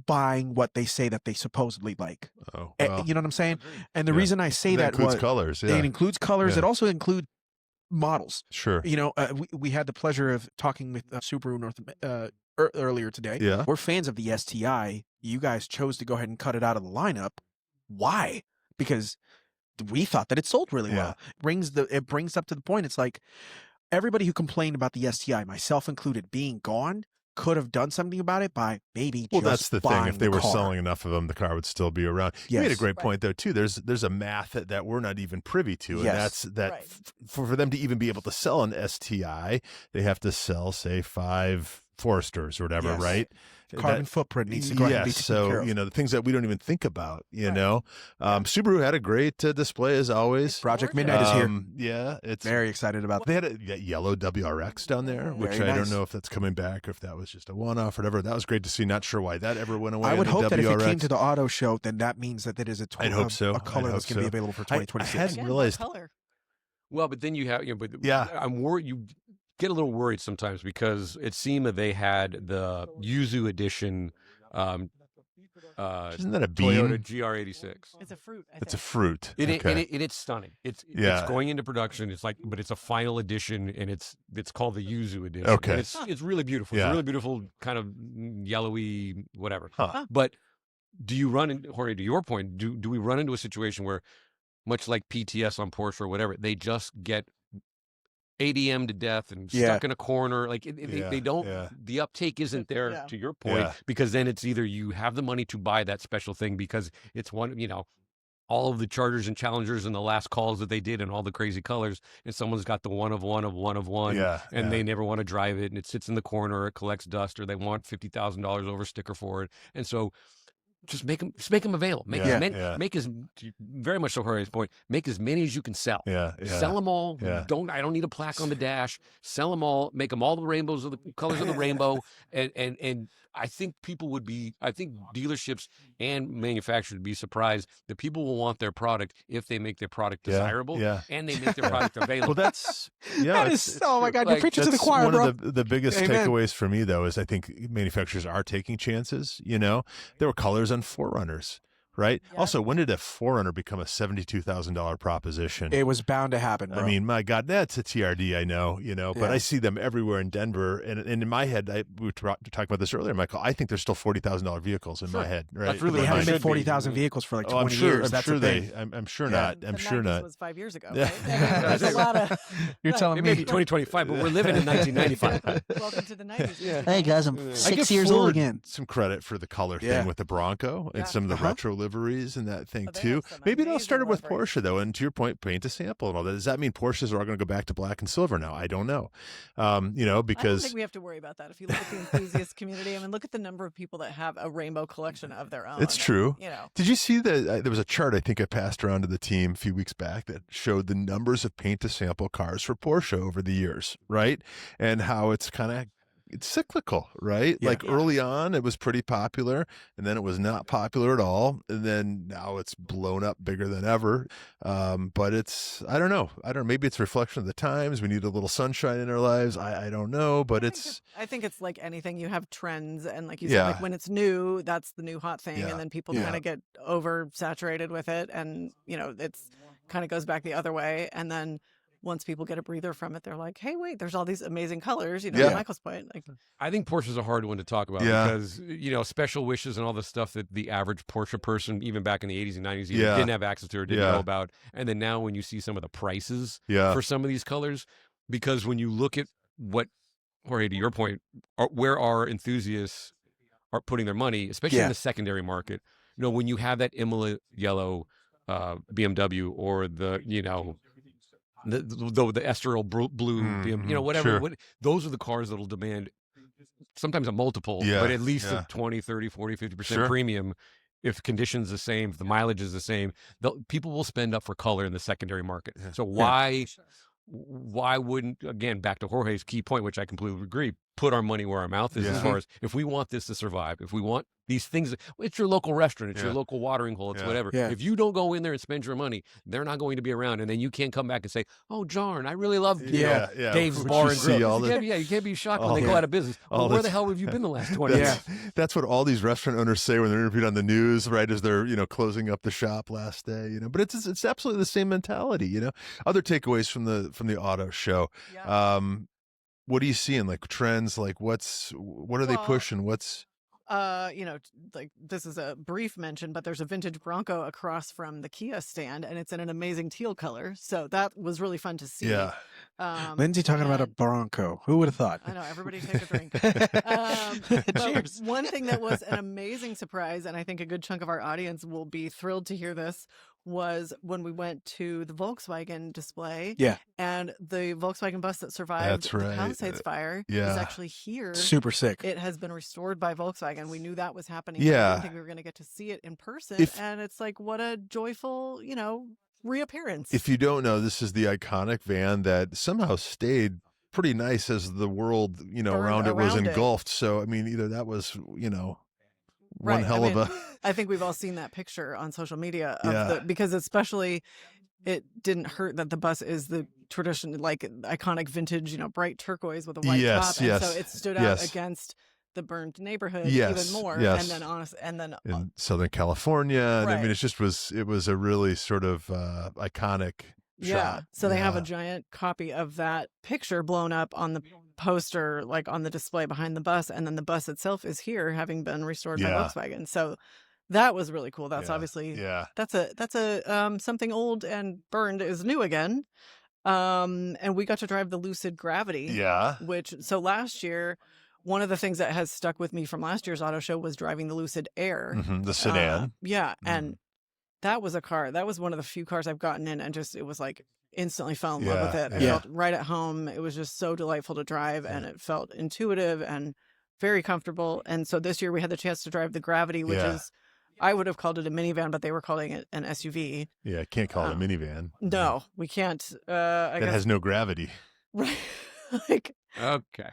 buying what they say that they supposedly like. Oh, well, You know what I'm saying? And the Yeah. reason I say that includes was colors. Yeah, it includes colors. Yeah. It also includes models. sure. We had the pleasure of talking with Subaru earlier today. Yeah. We're fans of the STI. You guys chose to go ahead and cut it out of the lineup. Why? Because we thought that it sold really Yeah. well. It brings up to the point. It's like everybody who complained about the STI, myself included, being gone, could have done something about it by maybe Well, just that's the thing. buying If they the were car. selling enough of them, the car would still be around. You made a Yes. great point though too. There's a math that we're not even privy to, and Yes. that's that Right. for them to even be able to sell an STI, they have to sell say 5 Foresters or whatever, Yes. right? Carbon footprint needs to go ahead and be Yes, taken care so of. you know the things that we don't even think about. You Right. know, Subaru had a great display as always. Project gorgeous. Midnight is here. Yeah, it's Very excited about they had a yellow WRX down there, which Very I nice. don't know if that's coming back or if that was just a one-off or whatever. That was great to see. Not sure why that ever went away. I would in the hope that if it came WRX. to the auto show, then that means that it is a, I'd hope so. a color I'd that's hope going to be so. available for I 2026. hadn't Again, what realized. color? Well, but then you have, but Yeah. I'm worried. You get a little worried sometimes because at SEMA they had the Yuzu edition Isn't that a bean? Toyota GR86. It's a fruit. I It's a think. fruit. And Okay. it's stunning. It's Yeah. going into production. It's like, but it's a final edition, and it's called the Yuzu edition. Okay. And it's really beautiful. It's Yeah. a really beautiful kind of yellowy whatever. Huh. But do you run in, Jorge? To your point, do we run into a situation where, much like PTS on Porsche or whatever, they just get ADM to death and stuck in a corner? Like they don't. Yeah. The uptake isn't there. Yeah. To your point, Yeah. because then it's either you have the money to buy that special thing because it's one, all of the Chargers and Challengers and the last calls that they did and all the crazy colors, and someone's got the one of one, Yeah. and yeah. they never want to drive it, and it sits in the corner, or it collects dust, or they want $50,000 over sticker for it, and so just make them available. Make Yeah, as many, yeah. make as very much to Jorge's point. Make as many as you can sell. Yeah. Sell them all. Yeah. I don't need a plaque on the dash. Sell them all. Make them all the rainbows of the colors of the rainbow. And I think I think dealerships and manufacturers would be surprised that people will want their product if they make their product Yeah, desirable yeah. and they make their product available. Well, that's that it's- is, it's oh my true. God, you're Like, preaching to the That's choir, one bro. of the biggest Amen. takeaways for me, though, is I think manufacturers are taking chances. You know, there were colors on Forerunners, right? Yeah. Also, when did a Forerunner become a $72,000 proposition? It was bound to happen, bro. I mean, my God, that's a TRD, I know, but Yeah. I see them everywhere in Denver. And in my head, we were talking about this earlier, Michael, I think there's still $40,000 vehicles in my Sure. head. Right? That's really In they my haven't mind. been 40,000 vehicles for like 20 Oh, I'm sure, years. I'm That's sure the thing. I'm sure Yeah. not. I'm The sure 90s not. was 5 years ago. Yeah. Right? I mean, there's a lot of. You're telling It me. may be 2025, but we're living in 1995. Welcome to the 90s. Yeah. Hey guys, I'm I give 6 years old Ford again. some credit for the color Yeah. thing with the Bronco Yeah. and some of the Uh-huh. retro liveries and that thing Oh, they too. have some Maybe it all amazing started with liveries. Porsche though, and to your point, paint to sample and all that. Does that mean Porsches are all going to go back to black and silver now? I don't know. I don't Because think we have to worry about that. If you look at the enthusiast community, I mean, look at the number of people that have a rainbow collection of their own. it's true. You know, Did you see that there was a chart I think I passed around to the team a few weeks back that showed the numbers of paint to sample cars for Porsche over the years, right? And how it's it's cyclical, right? Yeah. Like Yeah. early on, it was pretty popular, and then it was not popular at all, and then now it's blown up bigger than ever. But I don't know. Maybe it's a reflection of the times. We need a little sunshine in our lives. I don't know, but I think it's like anything. You have trends, and like you Yeah. said, like when it's new, that's the new hot thing, Yeah. and then people Yeah. kind of get oversaturated with it, and it's kind of goes back the other way, and then once people get a breather from it, they're like, hey, wait, there's all these amazing colors. To Yeah. Michael's point, like I think Porsche's a hard one to talk about Yeah. because, special wishes and all the stuff that the average Porsche person, even back in the 80s and 90s, either Yeah. didn't have access to or didn't Yeah. know about. And then now when you see some of the prices yeah, for some of these colors, because when you look at what, Jorge, to your point, where our enthusiasts are putting their money, especially Yeah. in the secondary market, when you have that Imola yellow BMW or the Estoril blue, whatever. sure. Those are the cars that'll demand sometimes a multiple, Yeah, but at least yeah. a 20, 30, 40, 50% Sure. premium. If conditions the same, if the mileage is the same, people will spend up for color in the secondary market. Yeah. So why wouldn't, again, back to Jorge's key point, which I completely agree, put our money where our mouth is as Yeah. far as if we want this to survive, if we want these things, it's your local restaurant, it's your Yeah. local watering hole, it's Yeah. whatever. Yeah. If you don't go in there and spend your money, they're not going to be around. And then you can't come back and say, oh, Jarn, I really love yeah. Dave's Which Bar you and see Grill. all the- You can't be shocked when all they go the- out of business. all Well, where the- the hell have you been the last 20 years? That's what all these restaurant owners say when they're interviewed on the news, right? As they're closing up the shop last day, But it's absolutely the same mentality, Other takeaways from the auto show. yeah. What are you seeing? Like trends? Like what are they Well, pushing? What's like this is a brief mention, but there's a vintage Bronco across from the Kia stand, and it's in an amazing teal color. So that was really fun to see. yeah. Lindsay talking about a and- Bronco. Who would have thought? I know, everybody take a drink. But Cheers. one thing that was an amazing surprise, and I think a good chunk of our audience will be thrilled to hear this, was when we went to the Volkswagen display. Yeah. And the Volkswagen bus that survived That's the right. Palisades fire Yeah. is actually here. Super sick. It has been restored by Volkswagen. We knew that was happening. Yeah. But I didn't think we were going to get to see it in person. And it's like, what a joyful, reappearance. If you don't know, this is the iconic van that somehow stayed pretty nice as the world, around it was engulfed. So, I mean, either that was, one hell of a. I think we've all seen that picture on social media of because especially it didn't hurt that the bus is the tradition, like iconic vintage, bright turquoise with a white top. And so it stood out against the burned neighborhood even more. Yes. And then in Southern California. And I mean, it was a really sort of iconic shot. So they have a giant copy of that picture blown up on the poster, like on the display behind the bus, and then the bus itself is here, having been restored by Volkswagen. So that was really cool. That's obviously that's a something old and burned is new again. And we got to drive the Lucid Gravity. Yeah. So last year, one of the things that has stuck with me from last year's auto show was driving the Lucid Air, the sedan. And that was one of the few cars I've gotten in, and just it was like instantly fell in love with it. I felt right at home. It was just so delightful to drive, and it felt intuitive and very comfortable. And so this year we had the chance to drive the Gravity, which is, I would have called it a minivan, but they were calling it an SUV. Yeah, can't call it a minivan. No, we can't. It has no gravity. Right. Okay.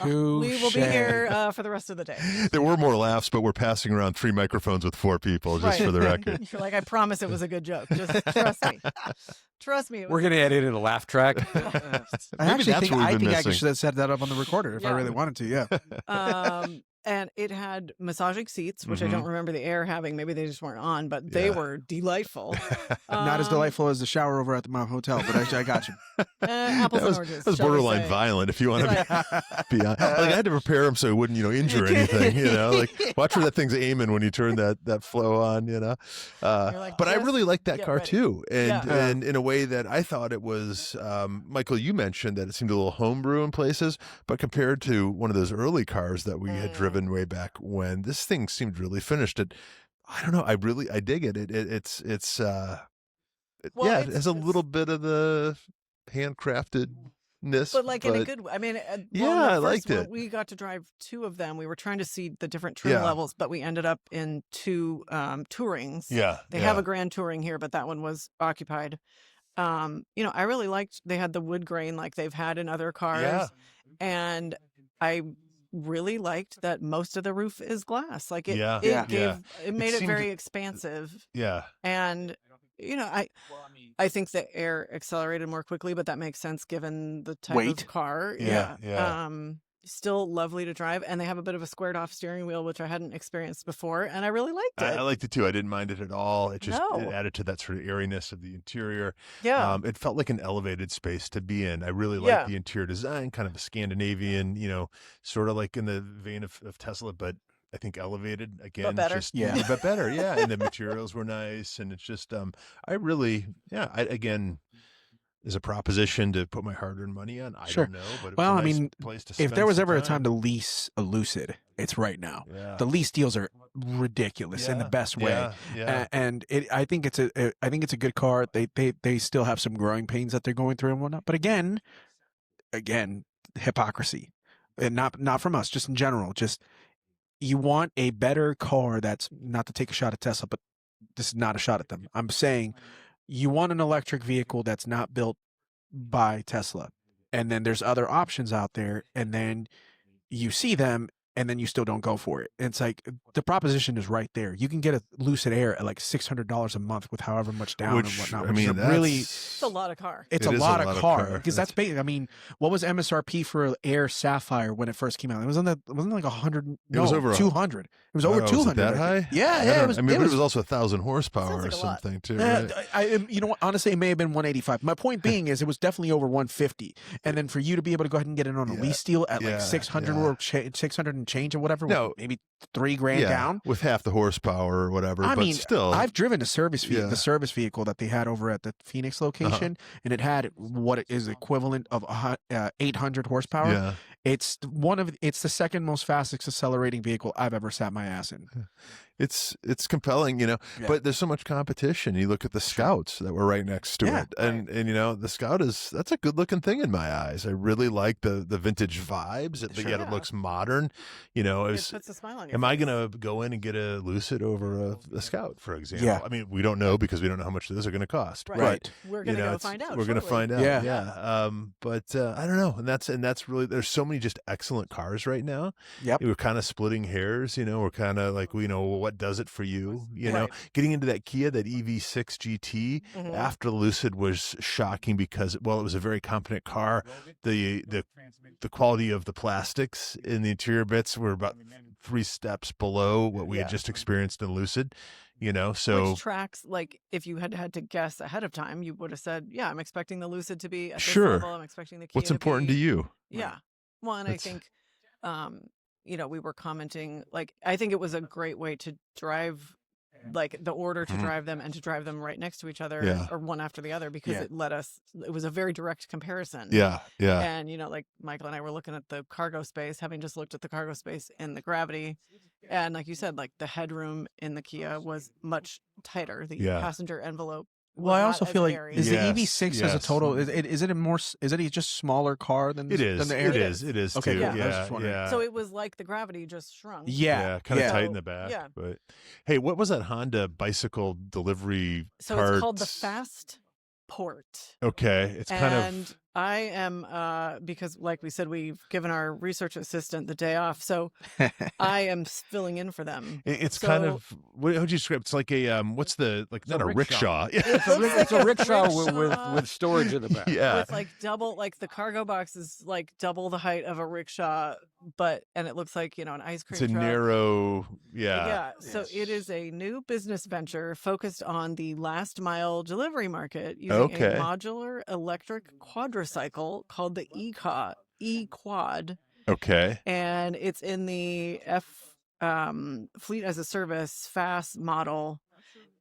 We will be here for the rest of the day. There were more laughs, but we're passing around 3 microphones with 4 people, just for the record. You're like, I promise it was a good joke. Just trust me. Trust me. We're going to edit in a laugh track. I think I should have set that up on the recorder if I really wanted to. Yeah. And it had massaging seats, which I don't remember the Air having. Maybe they just weren't on, but they were delightful. Not as delightful as the shower over at the Mount Hotel, but I got you. Apples and oranges. That was borderline violent, if you want to be honest. Like, I had to prepare him so he wouldn't, injure anything. Like, watch where that thing's aiming when you turn that flow on. But I really liked that car too, and in a way that I thought it was. Michael, you mentioned that it seemed a little homebrew in places, but compared to one of those early cars that we had driven way back when, this thing seemed really finished. I don't know. I dig it. It has a little bit of the handcraftedness, but like in a good way. I mean, I liked it. We got to drive 2 of them. We were trying to see the different trim levels, but we ended up in 2 Tourings. They have a Grand Touring here, but that one was occupied. I really liked. They had the wood grain like they've had in other cars, and I really liked that most of the roof is glass. Like it made it very expansive. Yeah. And I think the Air accelerated more quickly, but that makes sense given the type of car. Still lovely to drive, and they have a bit of a squared off steering wheel, which I hadn't experienced before, and I really liked it. I liked it too. I didn't mind it at all. It just it added to that sort of airiness of the interior. It felt like an elevated space to be in. I really liked the interior design, kind of a Scandinavian, sort of like in the vein of Tesla, but I think elevated again, but better. But better. Yeah. And the materials were nice, and it's just, I really, again, is a proposition to put my hard-earned money on. I don't know, but place to if there was ever a time to lease a Lucid, it's right now. The lease deals are ridiculous in the best way, and I think it's a good car. They still have some growing pains that they're going through and whatnot. But again, hypocrisy, and not from us, just in general. Just you want a better car. That's not to take a shot at Tesla, but this is not a shot at them. I'm saying. You want an electric vehicle that's not built by Tesla. And then there's other options out there, and then you see them, and then you still don't go for it. And it's like the proposition is right there. You can get a Lucid Air at like $600 a month with however much down and whatnot. I mean, it's a lot of car. It's a lot of car because that's big. I mean, what was MSRP for an Air Sapphire when it first came out? It wasn't like 100. No, it was over 200. It was over 200. Was it that high? Yeah. But it was also 1,000 horsepower or something too. Right? You know what? Honestly, it may have been 185. My point being is it was definitely over 150. And then for you to be able to go ahead and get it on a lease deal at like 600 or 600 and change or whatever. No, maybe $3,000 down with half the horsepower or whatever. I mean, still, I've driven the service vehicle that they had over at the Phoenix location, and it had what is equivalent of 800 horsepower. It's the second most fastest accelerating vehicle I've ever sat my ass in. It's compelling, Yeah. but there's so much competition. You look at the Scouts that were right next to Yeah, it, and the Scout that's a good looking thing in my eyes. I really like the vintage vibes, but yet it looks modern. It puts a smile on your Am I face. going to go in and get a Lucid over a Scout, for example? Yeah. I mean, we don't know because we don't know how much those are going to cost. Right. But, We're going to go find out. We're going to shortly. find out. Yeah. Yeah. But I don't know. And that's really, there's so many just excellent cars right now. Yep. We're kind of splitting hairs, we're kind of like, what does it for you? Right. Getting into that Kia, that EV6 GT after the Lucid was shocking because, it was a very competent car. The quality of the plastics in the interior bits were about 3 steps below what we had just experienced in Lucid, so. Which tracks, like, if you had to guess ahead of time, you would have said, yeah, I'm expecting the Lucid to be at this Sure. level. I'm expecting the Kia What's important to you? Yeah. Well, and I think, we were commenting, like, I think it was a great way to drive, like, the order to drive them and to drive them right next to each other or one after the other, because it was a very direct comparison. Yeah. Yeah. And, like Michael and I were looking at the cargo space, having just looked at the cargo space in the Gravity. And like you said, like, the headroom in the Kia was much tighter. The passenger envelope. Well, I also feel like airy. the EV6 as a total? Is it a just smaller car than It is. than the Air? It is Okay, too. yeah, I was Yeah. just wondering. Yeah. So it was like the Gravity just shrunk. Yeah. Kind of yeah. tight in the back. Yeah. But hey, what was that Honda bicycle delivery So cart? it's called the Fast Port. Okay. It's kind And of. I am, because like we said, we've given our research assistant the day off. So I am filling in for them. It's kind So- of. What would you describe? It's like a what's the not a rickshaw? It's a rickshaw with storage in the back. Yeah. It's like double, like the cargo box is like double the height of a rickshaw, and it looks like, an ice cream It's a truck. narrow. Yeah. Yeah. So it is a new business venture focused on the last mile delivery market using Okay. a modular electric quadricycle called the E-Quad. Okay. And it's in the Fleet as a Service FAS model.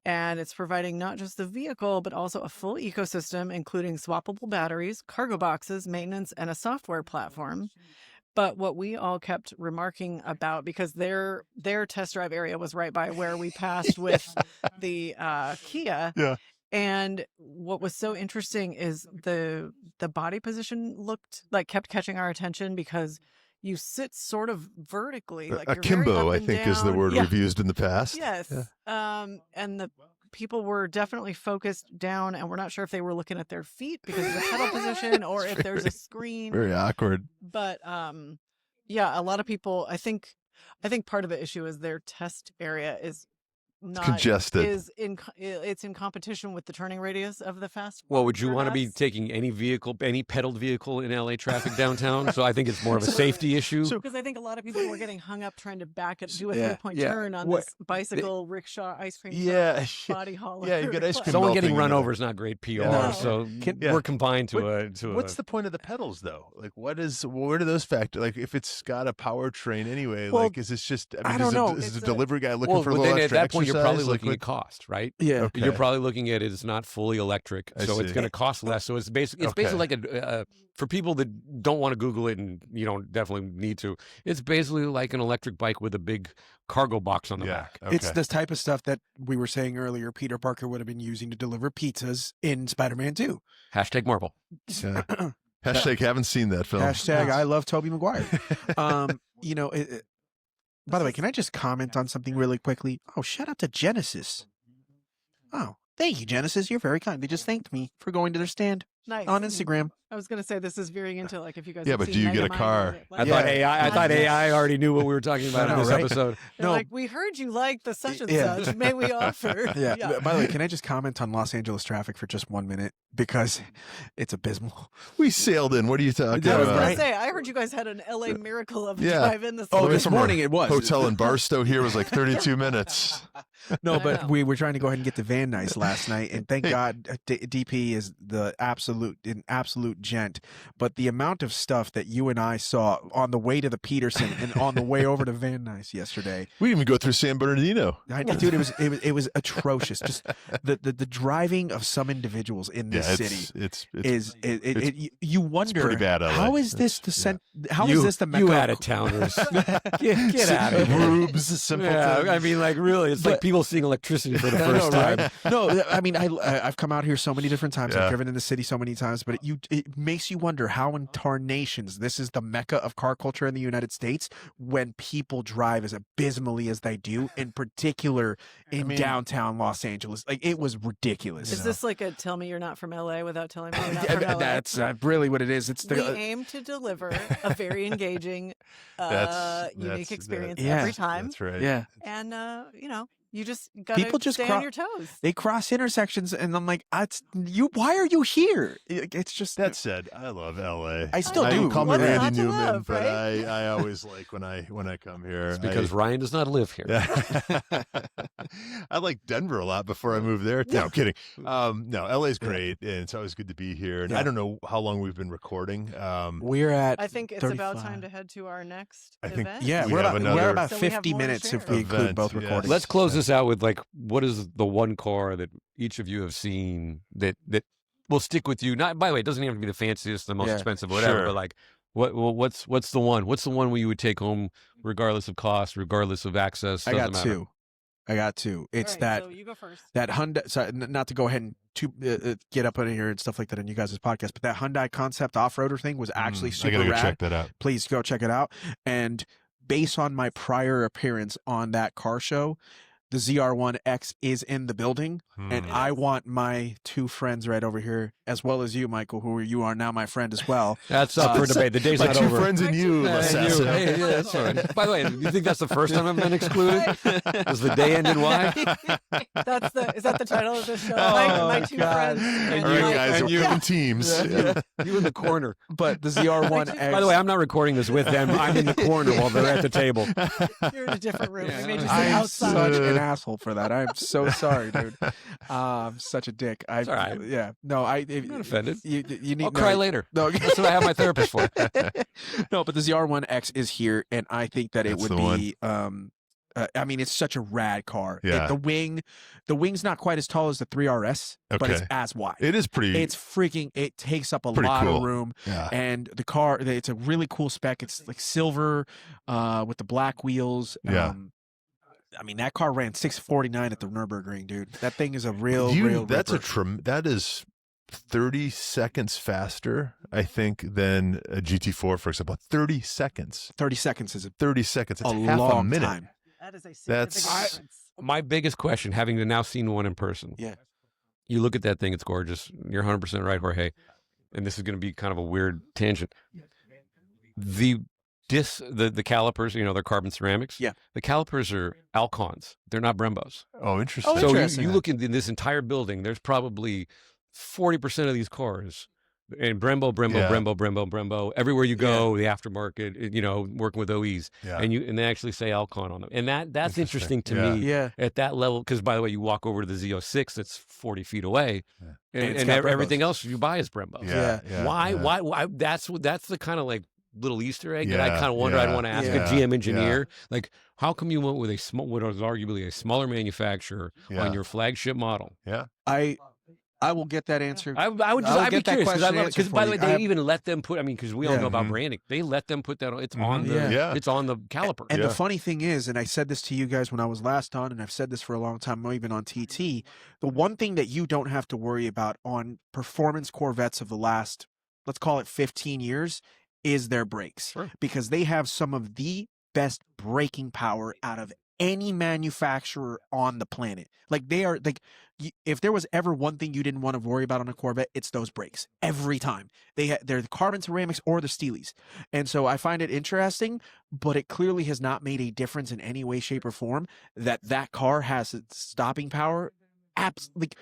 And it's providing not just the vehicle, but also a full ecosystem, including swappable batteries, cargo boxes, maintenance, and a software platform. But what we all kept remarking about, because their test drive area was right by where we passed with the Kia. Yeah. And what was so interesting is the body position kept catching our attention, because you sit sort of vertically, like you're very Akimbo, up I and think, is the down. word Yeah. we've used in the past. Yes. Yeah. And the people were definitely focused down, and we're not sure if they were looking at their feet because of the pedal position or if there's a screen. Very awkward. But a lot of people, I think part of the issue is their test area is not congested. It's in competition with the turning radius of the Fast. Well, would you want to be FAS. taking any pedaled vehicle in LA traffic downtown? So I think it's more of a safety issue. Because I think a lot of people were getting hung up trying to back it, do a Yeah, 3-point yeah. turn on What- this bicycle, rickshaw, ice cream Yeah. truck, body hauler. Yeah, you get ice cream Someone getting melting run in over there. is not great PR. No. So Yeah. we're combined to a. What's the point of the pedals, though? Like, where do those factor? Like, if it's got a powertrain anyway, Well, like, is this just? I mean, I don't know. Is a It's delivery guy looking Well, for a but little then at extra that point, you're probably exercise? Like, looking at cost, right? Yeah. Okay. You're probably looking at it's not fully electric, I so it's see. going to cost less. So it's basically Okay. like a for people that don't want to Google it, and you don't definitely need to. It's basically like an electric bike with a big cargo box on the Yeah. back. Okay. It's this type of stuff that we were saying earlier Peter Parker would have been using to deliver pizzas in Spider-Man 2. Hashtag Marvel. Yeah. Hashtag haven't seen that film. Hashtag I love Tobey Maguire. By the way, can I just comment on something really quickly? Oh, shout out to Genesis. Oh, thank you, Genesis. You're very kind. They just thanked me for going to their stand Nice. on Instagram. I was going to say, this is veering into, like, if you guys Yeah, have but seen do you get a Megamind car? or, I like, thought Yeah. AI already knew what we were talking about I in know, this right? episode. they're No. like, we heard you like the such and Yeah. such. May we offer? Yeah. By the way, can I just comment on Los Angeles traffic for just 1 minute? Because it's abysmal. We sailed in. What are you talking Yeah, I was about? going right. to say, I heard you guys had an LA miracle of a Yeah. drive in this Oh, Away morning. this from our morning it was. Hotel in Barstow here was like 32 minutes. No, I but know. we were trying to go ahead and get to Van Nuys last night, and thank God DP is an absolute absolute gent. But the amount of stuff that you and I saw on the way to the Peterson and on the way over to Van Nuys yesterday, We didn't even go through San Bernardino. dude, it was atrocious. Just the driving of some individuals in this city you wonder pretty bad, LA. how is this is this the Mecca You of- out of towners? Get out of here. Rubes, simpletons. Yeah, I mean, like really, it's like people seeing electricity for the first time. No, I mean, I've come out here so many different times. Yeah. I've driven in the city so many times, but it makes you wonder how in tarnations this is the Mecca of car culture in the United States when people drive as abysmally as they do, in particular in downtown Los Angeles. Like, it was ridiculous. Is this like a tell me you're not from LA without telling me you're not from LA? That's really what it is. It's We aim to deliver a very engaging, unique experience every time. That's right. Yeah. And, you just got to stay on your toes. They cross intersections, and I'm like, why are you here? It's just That said, I love LA. I still do. Call me What's not Randy to Newman, love, but right? I always like when I come here. It's because Ryan does not live here. I like Denver a lot before I moved there. No, I'm kidding. No, LA's great, and it's always good to be here. And I don't know how long we've been recording. We're at I think it's 35. about time to head to our next I think- event. Yeah, We we're have about, about So we have 50 more to minutes if share. we include Event, both yes. recordings. Let's close this out with like, what is the one car that each of you have seen that will stick with you? Not, by the way, it doesn't even have to be the fanciest, the most expensive, whatever. Sure. But like, what's the one? What's the one where you would take home, regardless of cost, regardless of access? I Doesn't got matter. two. It's All right, that So you go first. that Hyundai. Sorry, not to go ahead and get up in here and stuff like that on you guys' podcast, but that Hyundai Concept off-roader thing was actually I super gotta go rad. check that out. Please go check it out. And based on my prior appearance on that car show, the ZR1X is in the building, and Hmm. I want my two friends right over here, as well as you, Michael, who you are now my friend as well. That's up for debate. The day's My not two over. friends and you, Yeah, Lassasa. hey, yeah, that's fine. By the way, you think that's the first time I've been excluded? Does the day end in Y? Is that the title of the show? Oh, my two God. friends. And All you- right, guys, and we're you- in teams. Yeah. You in the corner. But the ZR1X. By the way, I'm not recording this with them. I'm in the corner while they're at the table. You're in a different room. Yeah. We made you sit I'm outside. such an asshole for that. I'm so sorry, dude. I'm such a dick. It's all right. Yeah. No, I'm not offended. You need. I'll cry later. No, That's what I have my therapist for. no, but the ZR1X is here, and I think that it That's would the be. I mean, it's such a rad car. Yeah. The wing's not quite as tall as the 3RS, but it's Okay. as wide. It is pretty. It takes up a pretty lot cool. of room. Yeah. And the car, it's a really cool spec. It's like silver with the black wheels. Yeah. I mean, that car ran 649 at the Nürburgring, dude. That thing is a real That's ripper. that is 30 seconds faster, I think, than a GT4, for example. 30 seconds. 30 seconds is 30 seconds. It's a half long a minute. time. That is a That's- significant difference. My biggest question, having now seen one in person. Yeah. You look at that thing, it's gorgeous. You're 100% right, Jorge. And this is going to be kind of a weird tangent. The calipers, they're carbon ceramics. Yeah. The calipers are Alcons. They're not Brembos. Oh, interesting. Oh, So interesting. you look in this entire building, there's probably 40% of these cars. And Brembo. Yeah. Everywhere you go, the aftermarket, working with OEs. Yeah. And they actually say Alcon on them. And that's interesting to Yeah. me Yeah. at that level. Because, by the way, you walk over to the Z06 that's 40 feet away, Yeah. And and, it's got everything Brembos. else you buy is Brembo. Yeah. Why? yeah. Why? That's the kind of like little Easter egg that I Yeah, kind of wonder. I'd yeah, want to ask yeah, a GM engineer, like, how come you went with what was arguably a smaller manufacturer Yeah. on your flagship model? Yeah. I will get that answer. I would I'll I'd be get that curious question answered because for by the way, you. they I- even let them put. I mean, because we all Yeah. know about Mhm. branding. They let them put that on. It's Mhm. on the. Yeah. It's on the caliper. And Yeah. the funny thing is, and I said this to you guys when I was last on, and I've said this for a long time, even on TT, the one thing that you don't have to worry about on performance Corvettes of the last, let's call it 15 years, is their brakes. Sure. Because they have some of the best braking power out of any manufacturer on the planet. Like they are like, if there was ever one thing you didn't want to worry about on a Corvette, it's those brakes every time. They're the carbon ceramics or the Steelies. And so I find it interesting, but it clearly has not made a difference in any way, shape, or form that car has its stopping power. Like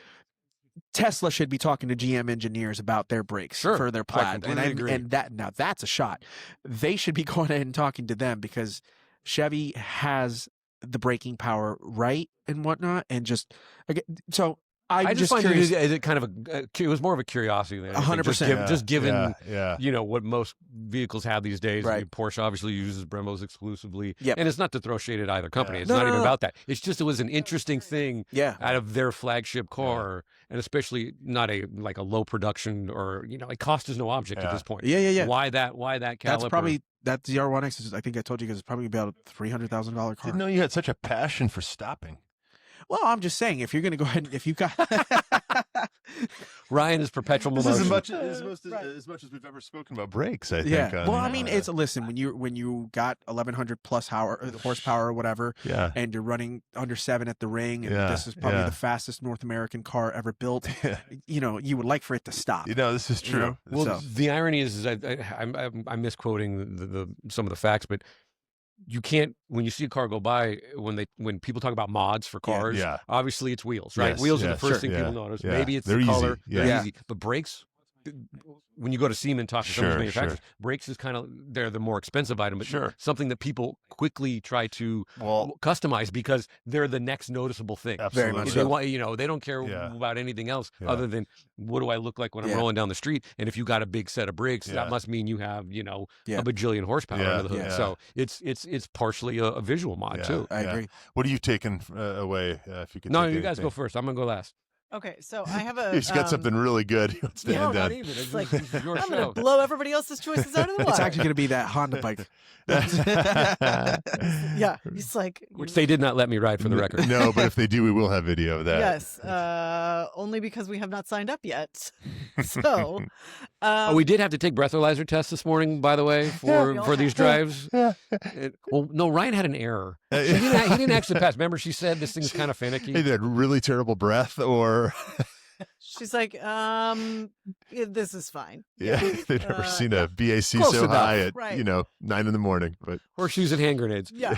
Tesla should be talking to GM engineers about their brakes Sure. for their I Plaid. completely agree. And now that's a shot. They should be going ahead and talking to them because Chevy has the braking power right and whatnot. And just again, so I just find curious. it kind of it was more of a curiosity than anything. 100%. Just given yeah. what most vehicles have these days. Right. I mean, Porsche obviously uses Brembos exclusively. Yep. And it's not to throw shade at either company. Yeah. It's No, not no, even no. about that. It's just it was an interesting thing Yeah. out of their flagship car, and especially not a low production or it cost is no object at this point. Yeah. Why that caliper? That's probably that ZR1X is. I think I told you guys it's probably about a $300,000 car. Didn't know you had such a passion for stopping. Well, I'm just saying, if you're going to go ahead and if you got Ryan is perpetual This motion. is as much as we've ever spoken about brakes. I think. Well, I mean, it's listen when you got 1,100 plus horsepower or whatever, and you're running under 7 at the ring, and this is probably the fastest North American car ever built. You would like for it to stop. This is true. Well, the irony is I'm misquoting the some of the facts, but you can't, when you see a car go by, when people talk about mods for cars, obviously it's wheels, right? Yes, wheels are the first thing people notice. Yeah. Maybe it's They're the easy. color. Yeah. They're easy. But brakes, when you go to Siemens, talk to some of these manufacturers, Sure. brakes is kind of, they're the more expensive item, but Sure. something that people quickly try to customize because they're the next noticeable thing. Absolutely. Very much They so. want, they don't care about anything else other than what do I look like when I'm rolling down the street? And if you got a big set of brakes, that must mean you have, a bajillion horsepower under the hood. Yeah. So it's partially a visual mod too. I agree. What are you taking away? If you could. No, take you guys anything? go first. I'm gonna go last. Okay, so I have a. He's got something really good. He wants to No, end not on. even. It's like, this is your I'm show. gonna blow everybody else's choices out of the water. It's actually going to be that Honda bike. Yeah, he's like. Which they did not let me ride for the record. No, but if they do, we will have video of that. Yes, only because we have not signed up yet. So, We did have to take breathalyzer tests this morning, by the way, for these drives. Well, no, Ryan had an error. He didn't actually pass. Remember, she said this thing's kind of finicky. Hey, they had really terrible breath, or she's like, this is fine. they've never seen a BAC Close so enough. high at Right. 9 a.m. But Horseshoes and hand grenades. Yeah.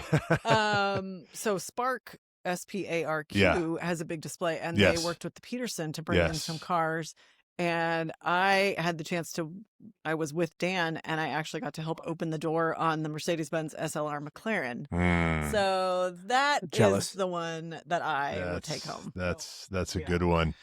So Spark, SPARQ, has a big display, and Yes. they worked with the Peterson to bring in some cars. And I had the chance I was with Dan, and I actually got to help open the door on the Mercedes-Benz SLR McLaren. So that is the one that I would take home. That's a good one.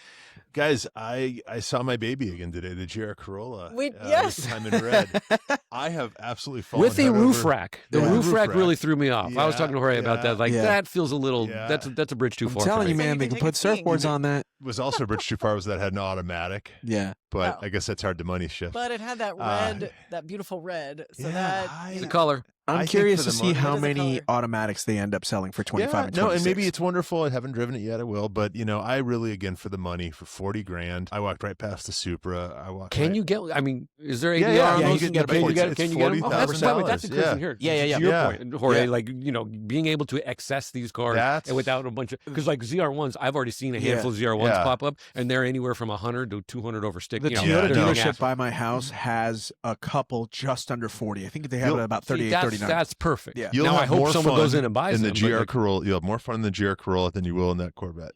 Guys, I saw my baby again today, the GR Corolla. Yes. This time in red. I have absolutely fallen With a head roof over- rack. The Yeah. roof Roof rack rack. really threw me off. I was talking to Jorge about that. Like, Yeah. that feels a little, Yeah. that's a bridge too I'm far. telling for you, me. So man, you they can can put take a skiing. surfboards on that. Was also a bridge too far was that had an automatic, Yeah. but Oh. I guess that's hard to money shift. But it had that red, that beautiful red. So that It's a color. I I'm think curious for to the see money- how What is the many color? automatics they end up selling for 25 and 26. No, and maybe it's wonderful. I haven't driven it yet. I will, but I really, again, for the money, for 40 grand, I walked right past the Supra. I walked. Can right- you get, I mean, is there Yeah, ADR yeah, on yeah, those? you can get Can you it. get It's can you get them? Oh, that's $40,000. a good question here. Yeah. To your Yeah. point, Jorge, Yeah. like, being able to access these cars That's- and without a bunch of, because like ZR1s, I've already seen a handful of ZR1s Yeah. pop up, and they're anywhere from 100 to 200 over stick. The you know, Toyota they're doing dealership asphalt. by my house has a couple just under 40. I think they have You'll- it about See, 38, that's, 39. that's perfect. Yeah. You'll Now I have hope more someone fun goes in and buys in the them, but, GR like, Corolla. You'll have more fun in the GR Corolla than you will in that Corvette.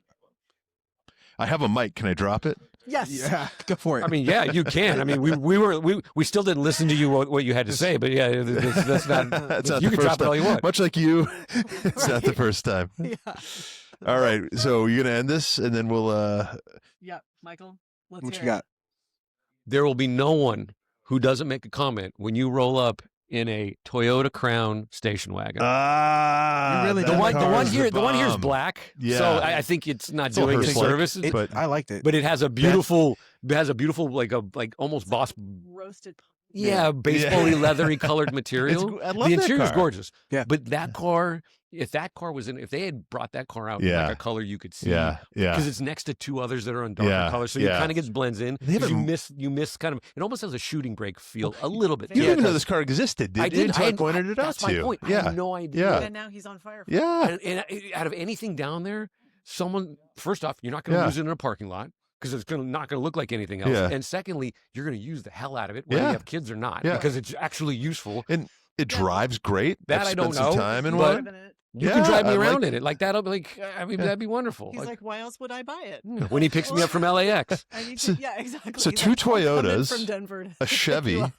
I have a mic. Can I drop it? yes. Yeah, go for it. I mean, yeah, you can. I mean, we still didn't listen to you what you had to say, but yeah, that's not. That's not you the can first drop it all you time. want. Much like you, it's not the first time. Yeah. All right, so you're gonna end this, and then we'll. Yeah, Michael, let's What hear you it. got? There will be no one who doesn't make a comment when you roll up in a Toyota Crown station wagon. Ah, You really that the one car's here, the one here is bomb. black. Yeah. So I think it's not It's all doing her its slick. service, But- I liked it. but it has a beautiful, like almost boss. Roasted. Yeah, baseball-y, leathery colored material. I love The that interior is car. gorgeous. Yeah. But that car, if that car was if they had brought that car out in Yeah. like a color you could see. Yeah, yeah. Because it's next to two others that are in darker Yeah, colors, so you yeah. kind of gets blends in. They 'Cause haven't- you miss kind of. It almost has a shooting brake feel a little bit. You Yeah, didn't even know because- this car existed, did I you? didn't. Until I pointed it out That's to my you. point. I Yeah, had no idea. Yeah. And now he's on fire. yeah. And out of anything down there, someone first off, you're not going to Yeah. use it in a parking lot because it's not going to look like anything else. Yeah. And secondly, you're going to use the hell out of it whether Yeah. you have kids or not Yeah. because it's actually useful. And it drives great. That I've I don't spent some know, time in but- one. You Yeah, can drive me I around like in it like that'll be like. I mean, Yeah. that'd be wonderful. He's like, why else would I buy it? when he picks me up from LAX. I need So- to, yeah, exactly. so He's two like, I'll come in Toyotas, from Denver to A pick you Chevy, up.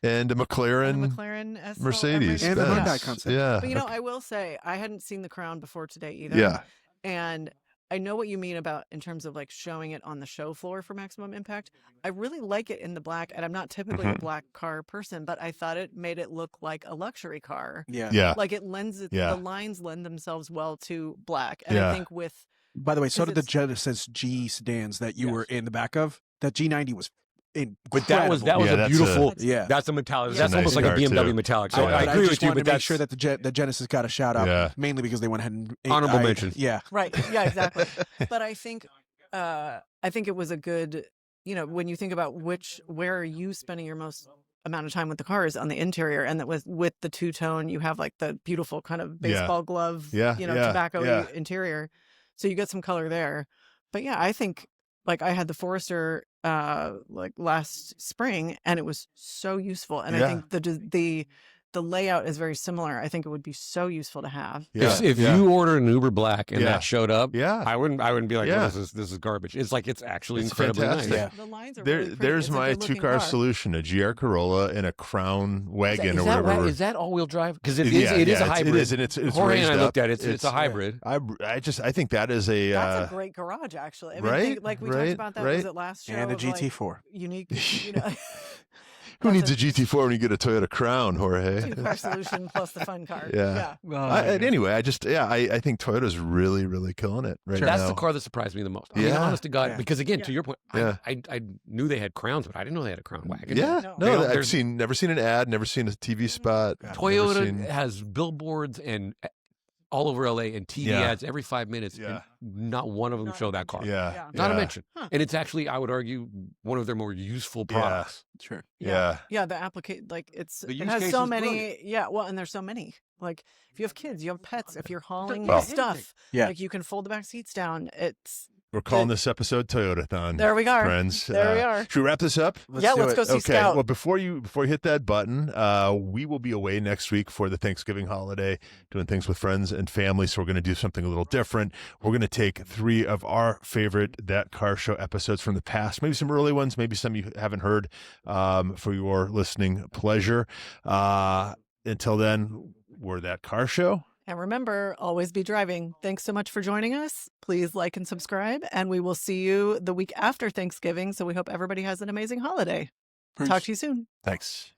and a And a McLaren, McLaren SL, Mercedes, And the Benz. Hyundai concept. Yeah. But I will say, I hadn't seen the Crown before today either. Yeah. And I know what you mean about in terms of like showing it on the show floor for maximum impact. I really like it in the black, and I'm not typically a black car person, but I thought it made it look like a luxury car. Yeah. Yeah. Like it lends it, Yeah. the lines lend themselves well to black. And Yeah. I think with By the way, so did the it's- Genesis G sedans that you were in the back of. That G90 was incredible. But that was Yeah, a that's beautiful. Yeah. That's a metallic. It's That's a almost nice like a car, BMW too. metallic. So Yeah. I But agree just with you. wanted But to make that's sure that the Genesis got a shout out, Yeah. mainly because they went ahead and Honorable mention. Yeah, right. Yeah, exactly. But I think it was a good, when you think about where are you spending your most amount of time with the cars on the interior, and that with the two-tone, you have like the beautiful kind of baseball glove, tobacco interior. So you get some color there. But yeah, I think like I had the Forester like last spring, and it was so useful. And I think the layout is very similar. I think it would be so useful to have. If you ordered an Uber Black and that showed up, Yeah. I wouldn't be like, well, this is garbage. It's like it's actually It's incredibly fantastic. nice. The lines are really pretty. There's It's a my good-looking two-car solution: a GR Corolla and a Crown wagon or whatever. Is that all-wheel drive? Because it Yeah, is a yeah, hybrid. It is, and it's Jorge raised and I looked up. at it. It's a hybrid. I think that is a That's a great garage, actually. I mean, Right? like we Right? talked about that. Right? Was it last show? and a of, like, GT4. unique, who needs a GT4 when you get a Toyota Crown, Jorge? two-car solution plus the fun car. Yeah. Anyway, I think Toyota's really, really killing it right That's now. the car that surprised me the most. I mean, Yeah. honest to God, Yeah. because again, to your point, Yeah. I knew they had Crowns, but I didn't know they had a Crown wagon. Yeah, No. I've never seen an ad, never seen a TV spot. never Toyota seen- has billboards and all over LA and TV Yeah. ads every 5 minutes. Yeah. And not one of them Not show a that car. Yeah, Not a yeah. mention. Huh. And it's actually, I would argue, one of their more useful products. Sure. Yeah. Yeah, the applicate like it The use has case so is many. brilliant. Yeah, well, and there's so many. Like if you have kids, you have pets. If you're hauling Well- stuff, Yeah. like you can fold the back seats down. We're calling this episode Toyotathon. There we are. friends. There we are. Should we wrap this up? Let's go see Okay. Scout. Well, before you hit that button, we will be away next week for the Thanksgiving holiday, doing things with friends and family. So we're going to do something a little different. We're going to take 3 of our favorite That Car Show episodes from the past, maybe some early ones, maybe some you haven't heard, for your listening pleasure. Until then, we're That Car Show. And remember, always be driving. Thanks so much for joining us. Please like and subscribe, and we will see you the week after Thanksgiving. So we hope everybody has an amazing holiday. Talk to you soon. Thanks.